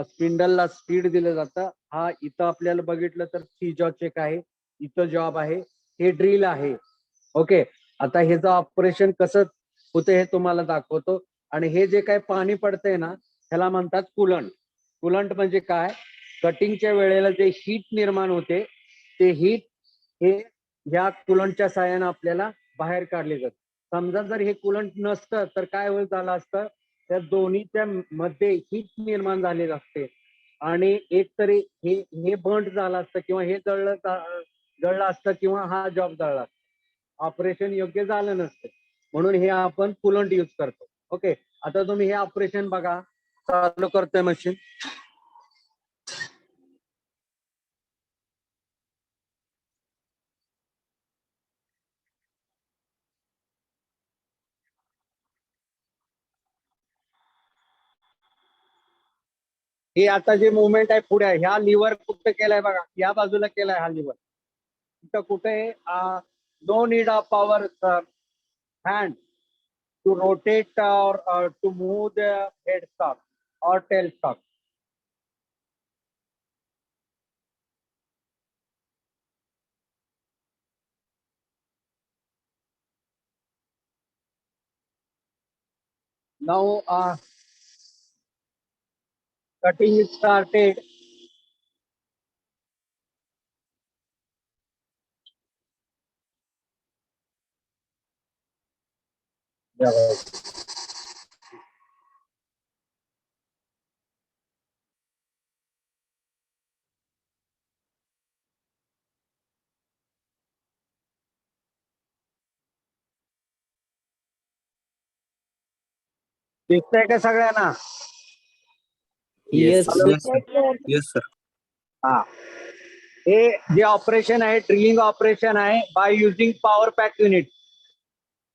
Speaker 3: स्पिंडलला स्पीड दिलं जातं. हा इथं आपल्याला बघितलं तर सी जॉब चेक आहे, इथं जॉब आहे, हे ड्रिल आहे. ओके, आता ह्याचं ऑपरेशन कसं होतं हे तुम्हाला दाखवतो. आणि हे जे काही पाणी पडतंय ना, ह्याला म्हणतात कुलंट. कुलंट म्हणजे काय? कटिंगच्या वेळेला जे हीट निर्माण होते, ते हीट हे ह्या कुलंटच्या साहाय्यानं आपल्याला बाहेर काढले जाते. समजा जर हे कुलंट नसतं तर काय होत झालं असतं, त्या दोन्हीच्या मध्ये हीट निर्माण झालेली असते आणि एक तरी हे बंद झालं असतं किंवा हे जळलं असतं किंवा हा जॉब जळला, ऑपरेशन योग्य झालं नसतं. म्हणून हे आपण कुलंट यूज करतो. ओके, आता तुम्ही हे ऑपरेशन बघा, चालू करतोय मशीन. हे आता जे मुवमेंट आहे पुढे, ह्या लिव्हर कुठे केलाय बघा, या बाजूला केलाय हा लिव्हर. इथं कुठे no need of power hand to rotate or to move the headstock or tailstock. Now cutting is started. दिसतंय का सगळ्यांना?
Speaker 5: Yes, sir.
Speaker 2: Yes, sir. Yes, sir.
Speaker 3: हा, हे जे ऑपरेशन आहे ड्रिलिंग ऑपरेशन आहे by using power pack unit.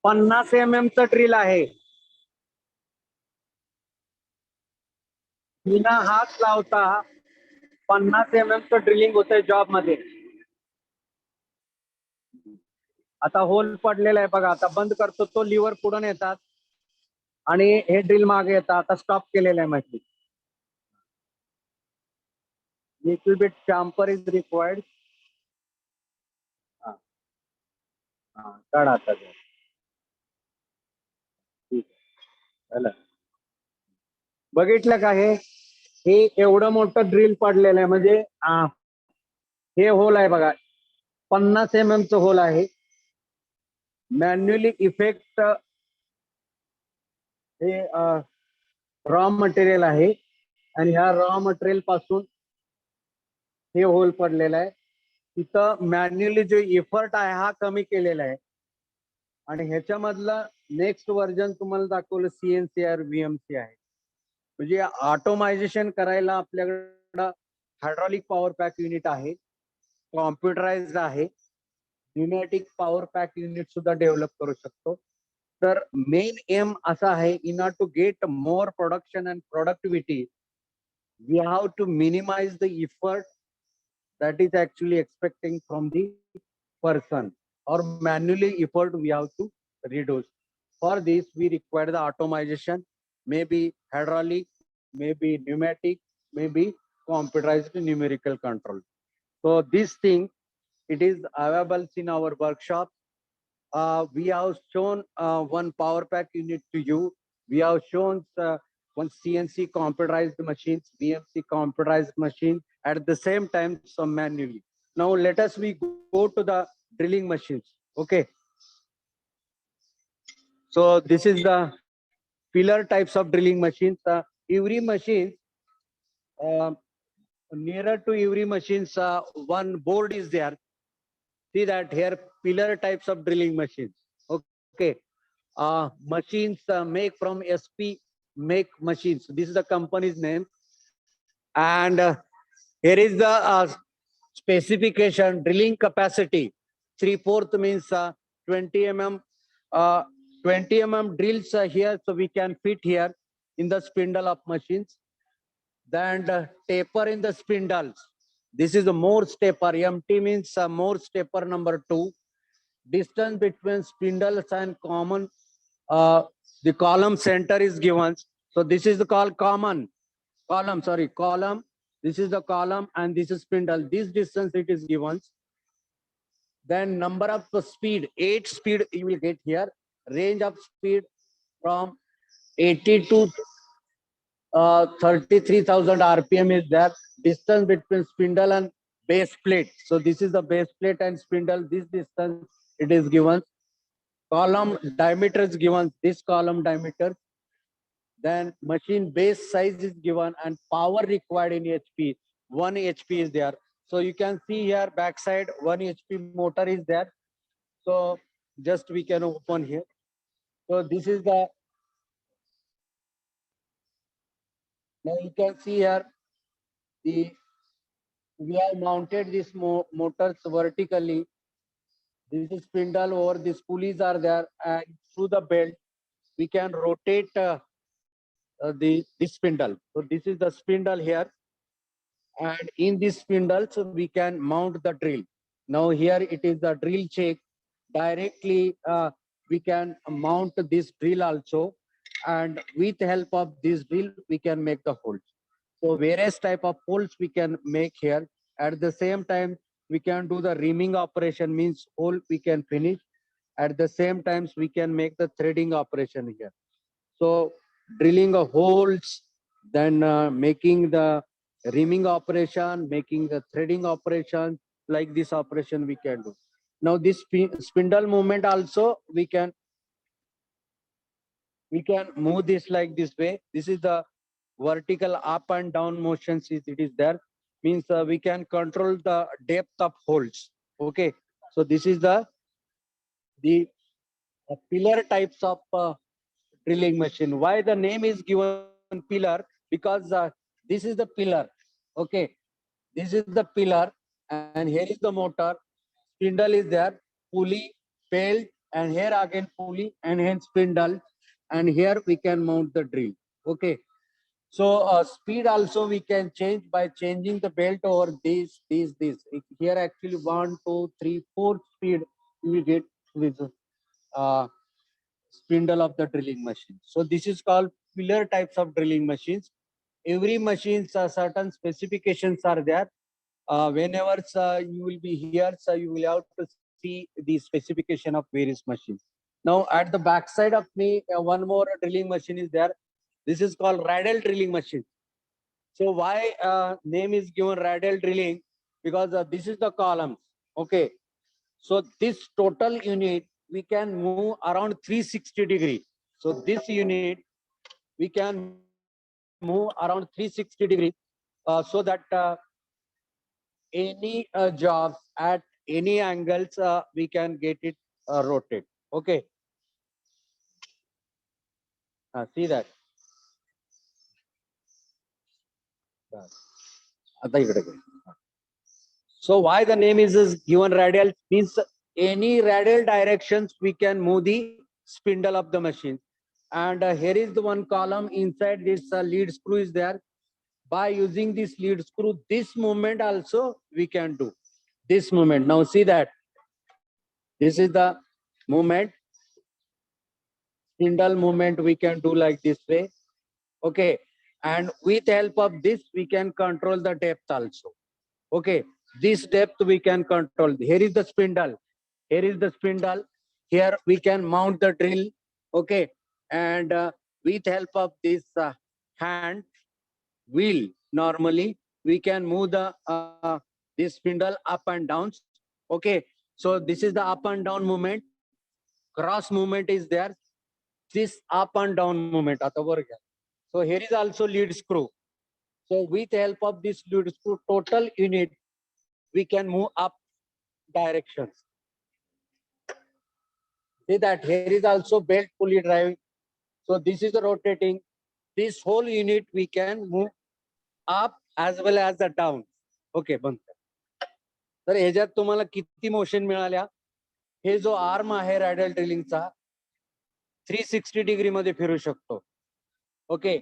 Speaker 3: 50 mm चं drill आहे. बिना हात लावता 50 mm चं ड्रिलिंग होतंय जॉब मध्ये. आता होल पडलेला आहे बघा, आता बंद करतो तो लिव्हर पुढून येतात आणि हे ड्रिल मागे येतात. आता स्टॉप केलेलं आहे machine. Little bit chamfer is required. काढा आता ते. ठीक आहे, झालं. बघितलं का हे एवढं मोठं ड्रिल पडलेलं आहे. म्हणजे हे होल आहे बघा, 50 mm चं होल आहे. मॅन्युअली इफेक्ट हे रॉ मटेरियल आहे आणि ह्या रॉ मटेरियल पासून हे होल पडलेलं आहे. तिथं मॅन्युअली जो इफर्ट आहे हा कमी केलेला आहे. आणि ह्याच्यामधलं नेक्स्ट व्हर्जन तुम्हाला दाखवलं CNC or VMC आहे. म्हणजे ऑटोमायझेशन करायला आपल्याकडं हायड्रॉलिक पॉवर पॅक युनिट आहे, कॉम्प्युटराइज्ड आहे, न्यूमॅटिक पॉवर पॅक युनिट सुद्धा डेव्हलप करू शकतो. तर मेन एम असा आहे, in order to get more production and productivity we have to minimise the effort that is actually expecting from the person, or manually effort we have to reduce. For this we require the automation, maybe hydraulic, maybe pneumatic, maybe computerized numerical control. So this thing, it is available in our workshop. We have shown one power pack unit to you. We have shown one CNC computerized machines, VMC computerized machine, at the same time some manually. Now let us go to the drilling machines. Okay, so this is the pillar types of drilling machines. every machine, nearer to every machines, one board is there. See that here, pillar types of drilling machines. Okay. Machines make from SP make machines. This is the company's name. And here is the specification drilling capacity. 3/4 means 20 mm. 20 mm drills here, so we can fit here in the spindle of machines. Then taper in the spindles. This is the more taper. MT means more taper number 2. Distance between spindles and common, the column center is given. So this is called column. This is the column and this is spindle. This distance it is given. Then number of speed, 8 speed you will get here. Range of speed from 80 to 33,000 RPM is there. Distance between spindle and base plate. So this is the base plate and spindle. This distance it is given. Column diameter is given. This column diameter. Then machine base size is given and power required in HP. 1 HP is there. So you can see here backside 1 HP motor is there. So just we can open here. So this is the, now you can see here we have mounted this motors vertically. This is spindle over, these pulleys are there, and through the belt we can rotate this spindle. So this is the spindle here, and in this spindle so we can mount the drill. Now here it is the drill check. Directly we can mount this drill also, and with help of this drill we can make the holes. So various type of holes we can make here. At the same time we can do the reaming operation, means hole we can finish. At the same times we can make the threading operation here. So drilling of holes, then making the reaming operation, making the threading operation, like this operation we can do. Now this spindle movement also we can move this like this way. This is the vertical up and down motions it is there, means we can control the depth of holes. Okay, so this is the pillar types of drilling machine. Why the name is given pillar? Because this is the pillar. Okay, this is the pillar, and here is the motor. Spindle is there, pulley, belt, and here again pulley, and hence spindle, and here we can mount the drill. Okay, so speed also we can change by changing the belt over this. Here actually 1, 2, 3, 4 speed you will get with spindle of the drilling machine. So this is called pillar types of drilling machines. Every machine certain specifications are there. Whenever you will be here, you will have to see the specification of various machines. Now at the back side of me, one more drilling machine is there. This is called radial drilling machine. So why name is given radial drilling? Because this is the columns. Okay. So this total unit we can move around 360 degree. So this unit we can move around 360 degree, so that any jobs at any angles we can get it rotate. Okay. See that. आता इकडे घे. So why the name is given radial? Means any radial directions we can move the spindle of the machine. And here is the one column inside this lead screw is there. By using this lead screw, this movement also we can do. This movement. Now see that. This is the movement. Spindle movement we can do like this way. Okay. And with help of this, we can control the depth also. Okay. This depth we can control. Here is the spindle. Here is the spindle. Here we can mount the drill. Okay. And with help of this hand wheel, normally we can move the this spindle up and down. Okay. So this is the up and down movement. Cross movement is there. This up and down movement. So here is also lead screw. So with the help of this lead screw total unit, we can move up directions. See that here is also belt pulley driving. So this is the rotating. This whole unit we can move up as well as the down. Okay, बंद कर. तर ह्याच्यात तुम्हाला किती motion मिळाल्या? हे जो arm आहे रॅडल ड्रिलिंगचा 360 degree मध्ये फिरू शकतो. ओके,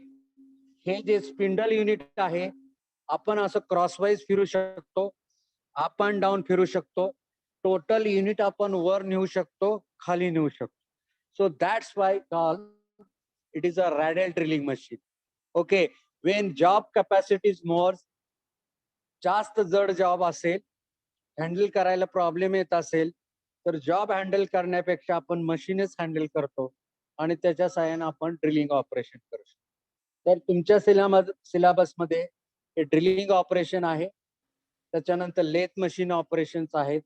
Speaker 3: हे जे स्पिंडल युनिट आहे आपण असं क्रॉसवाईज फिरू शकतो, अप अँड डाऊन फिरू शकतो. टोटल युनिट आपण वर नेऊ शकतो, खाली नेऊ शकतो. So that's why call it is a radial drilling machine. Okay, when job capacity is more, जास्त जड जॉब असेल, हँडल करायला प्रॉब्लेम येत असेल, तर जॉब हँडल करण्यापेक्षा आपण मशीनच हँडल करतो आणि त्याच्या सहाय्याने आपण ड्रिलिंग ऑपरेशन करू शकतो. तर तुमच्या सिलेबसमध्ये हे ड्रिलिंग ऑपरेशन आहे, त्याच्यानंतर लेथ मशीन ऑपरेशन्स आहेत.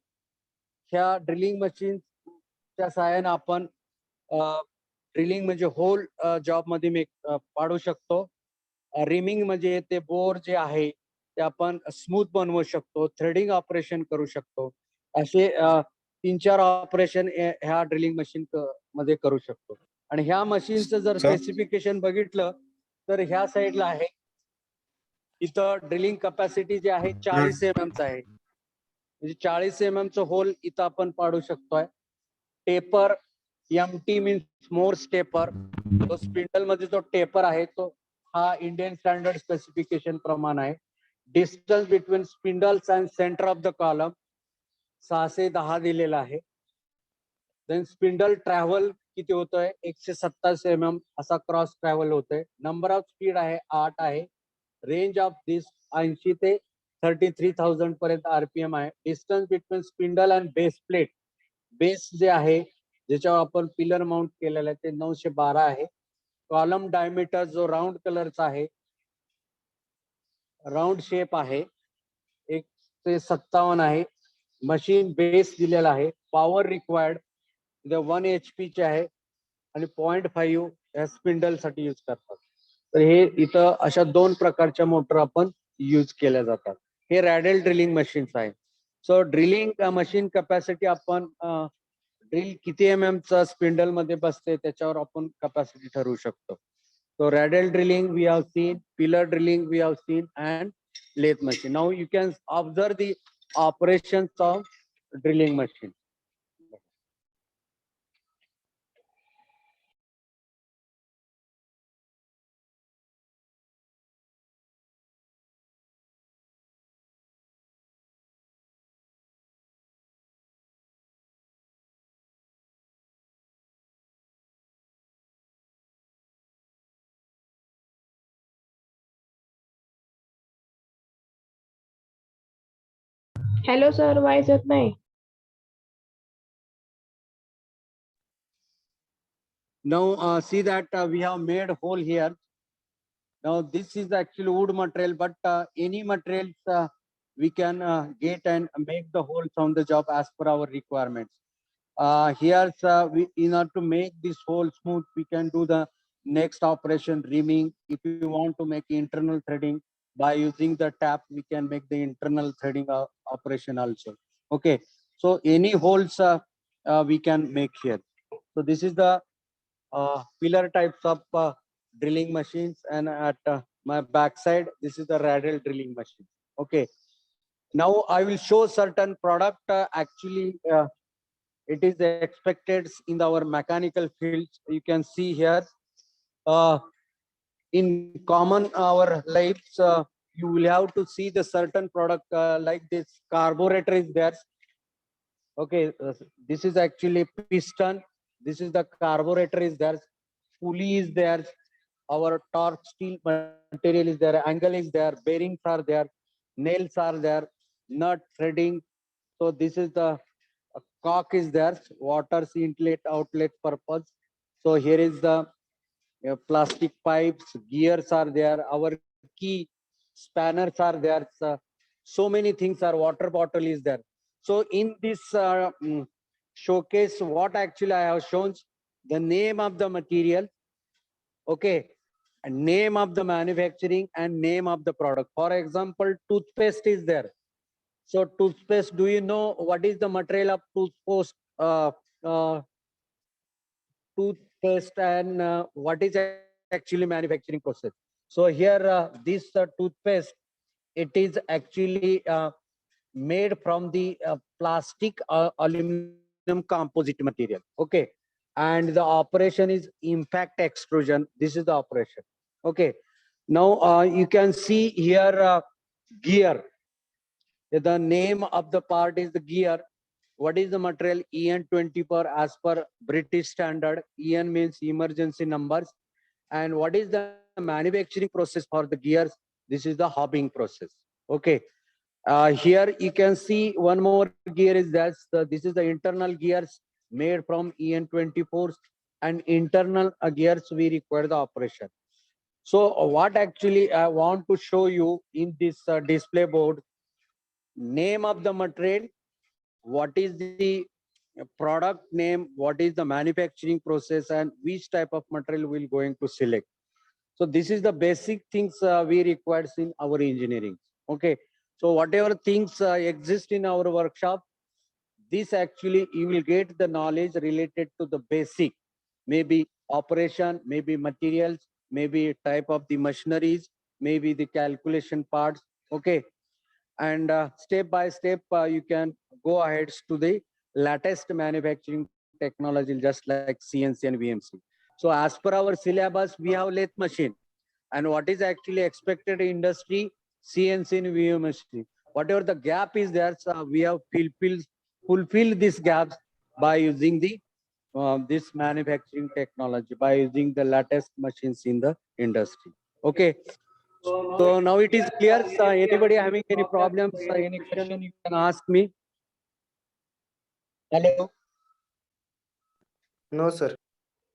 Speaker 3: ह्या ड्रिलिंग मशीनच्या सहाय्याने आपण ड्रिलिंग म्हणजे होल जॉब मध्ये पाडू शकतो. रिमिंग म्हणजे ते बोर जे आहे ते आपण स्मूथ बनवू शकतो, थ्रेडिंग ऑपरेशन करू शकतो. असे 3-4 ऑपरेशन ह्या ड्रिलिंग मशीन मध्ये करू शकतो. आणि ह्या मशीनचं जर स्पेसिफिकेशन बघितलं तर ह्या साईडला आहे, इथं ड्रिलिंग कॅपॅसिटी जे आहे 40 mm च आहे. म्हणजे 40 mm चं होल इथं आपण पाडू शकतोय. Taper MT means more taper. तो स्पिंडल मध्ये जो टेपर आहे तो हा इंडियन स्टँडर्ड स्पेसिफिकेशन प्रमाण आहे. Distance between spindles and centre of the column 610 दिलेला आहे. देन स्पिंडल ट्रॅव्हल किती होतोय 127 mm असा क्रॉस ट्रॅव्हल होतोय. नंबर ऑफ स्पीड आहे 8 आहे. रेंज ऑफ दिस 80 ते 33,000 पर्यंत RPM आहे. Distance between spindle and base plate, base जे आहे ज्याच्यावर आपण पिलर माउंट केलेला आहे ते 912 आहे. कॉलम डायमीटर जो राऊंड कलरचा आहे, राऊंड शेप आहे, 157 आहे. मशीन बेस दिलेला आहे. पॉवर रिक्वायर्ड 1 HP चे आहे आणि 0.5 या स्पिंडल साठी यूज करतात. तर हे इथं अशा 2 प्रकारच्या मोटर आपण यूज केल्या जातात. हे रॅडल ड्रिलिंग मशीन्स आहे. सो ड्रिलिंग मशीन कॅपॅसिटी आपण ड्रिल किती MM चा स्पिंडल मध्ये बसते त्याच्यावर आपण कॅपॅसिटी ठरवू शकतो. So radial drilling we have seen, pillar drilling we have seen, and lathe machine. Now you can observe the operations of drilling machine.
Speaker 8: Hello sir, vice येत नाही.
Speaker 3: Now see that we have made hole here. Now this is actually wood material, but any materials we can get and make the holes on the job as per our requirements. Here we, in order to make this hole smooth, we can do the next operation, reaming. If you want to make internal threading by using the tap, we can make the internal threading operation also. Okay, so any holes we can make here. So this is the pillar types of drilling machines, and at my backside this is the radial drilling machine. Okay, now I will show certain product. Actually it is expected in our mechanical field. You can see here in common our lives you will have to see the certain product like this carburetor is there. Okay, this is actually piston. This is the carburetor is there. Pulley is there. Our torque steel material is there. Angle is there. Bearings are there. Nails are there. Nut threading. So this is the cock is there. Water inlet outlet purpose. So here is the plastic pipes. Gears are there. Our key spanners are there. So many things are. Water bottle is there. So in this showcase, what actually I have shown the name of the material, okay, name of the manufacturing and name of the product. For example, toothpaste is there. So toothpaste, do you know what is the material of toothpaste? Uh, Toothpaste and what is actually manufacturing process? So here, this toothpaste, it is actually made from the plastic aluminum composite material. Okay, and the operation is impact extrusion. This is the operation. Okay, now you can see here gear. The name of the part is the gear. What is the material? EN20 as per British standard. EN means emergency numbers. And what is the manufacturing process for the gears? This is the hobbing process. Okay. Here you can see one more gear is that this is the internal gears made from EN24, and internal gears we require the operation. So what actually I want to show you in this display board, name of the material, what is the product name, what is the manufacturing process, and which type of material we're going to select. So this is the basic things we require in our engineering. Okay, so whatever things exist in our workshop, this actually you will get the knowledge related to the basic, maybe operation, maybe materials, maybe type of the machineries, maybe the calculation parts. Okay, and step by step you can go ahead to the latest manufacturing technology, just like CNC and VMC. So as per our syllabus, we have lathe machine, and what is actually expected in industry, CNC and VMC. Whatever the gap is there, so we have fulfill these gaps by using the this manufacturing technology, by using the latest machines in the industry. Okay, so now it is clear. Anybody having any problems, any question, you can ask me. Hello.
Speaker 2: No, sir.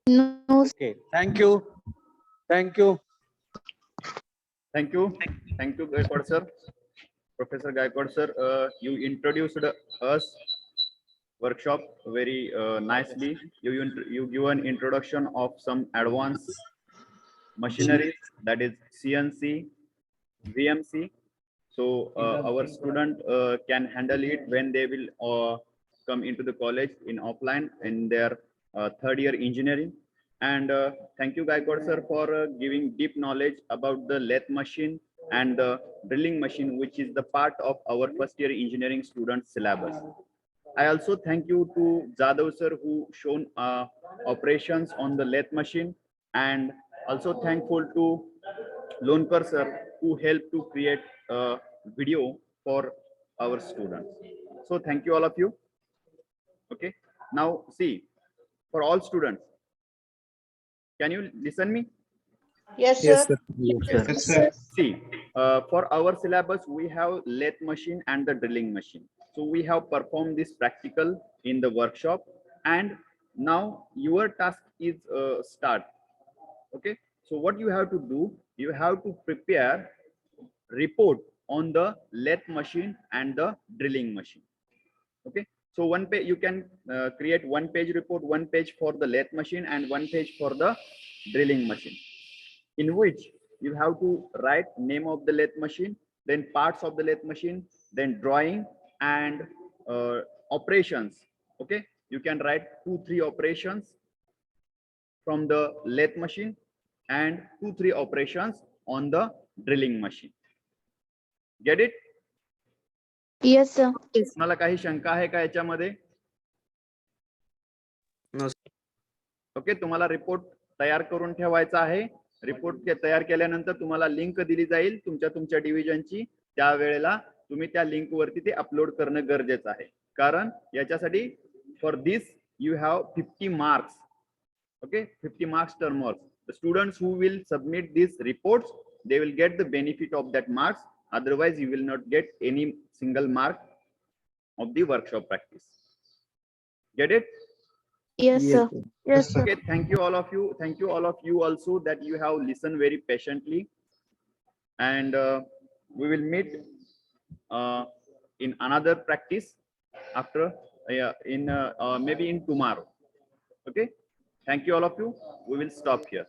Speaker 4: No,
Speaker 3: Okay. Thank you. Thank you.
Speaker 1: Thank you. Thank you, Gaikwad sir. Professor Gaikwad sir, you introduced us workshop very nicely. You give an introduction of some advanced machineries, that is CNC, VMC. So our student can handle it when they will come into the college in offline in their third year engineering. And thank you, Gaikwad sir, for giving deep knowledge about the lathe machine and the drilling machine, which is the part of our first year engineering student syllabus. I also thank you to Jadhav sir, who shown operations on the lathe machine, and also thankful to Lonkar sir, who helped to create a video for our students. So thank you all of you. Okay, now see, for all students, can you listen me?
Speaker 8: Yes,
Speaker 2: Yes,
Speaker 8: sir.
Speaker 2: sir.
Speaker 5: Yes, sir.
Speaker 1: See, for our syllabus, we have lathe machine and the drilling machine. So we have performed this practical in the workshop, and now your task is start. Okay, so what you have to do, you have to prepare report on the lathe machine and the drilling machine. Okay, so one page you can create one page report, one page for the lathe machine and one page for the drilling machine, in which you have to write name of the lathe machine, then parts of the lathe machine, then drawing and operations. Okay, you can write 2-3 operations from the lathe machine and 2-3 operations on the drilling machine. Get it?
Speaker 4: yes, sir.
Speaker 1: तुम्हाला काही शंका आहे का याच्यामध्ये?
Speaker 2: No,
Speaker 1: okay, तुम्हाला report तयार करून ठेवायचा आहे. रिपोर्ट तयार केल्यानंतर तुम्हाला लिंक दिली जाईल तुमच्या डिव्हिजनची. त्या वेळेला तुम्ही त्या लिंक वरती ते अपलोड करणं गरजेचं आहे, कारण याच्यासाठी for this you have 50 marks. Okay, 50 marks term work. The students who will submit these reports, they will get the benefit of that marks. Otherwise, you will not get any single mark of the workshop practice. Get it?
Speaker 4: Yes, sir. Yes, sir.
Speaker 1: Okay, thank you all of you. Thank you all of you also that you have listened very patiently. And we will meet in another practice after maybe in tomorrow. Okay, thank you all of you. We will stop here.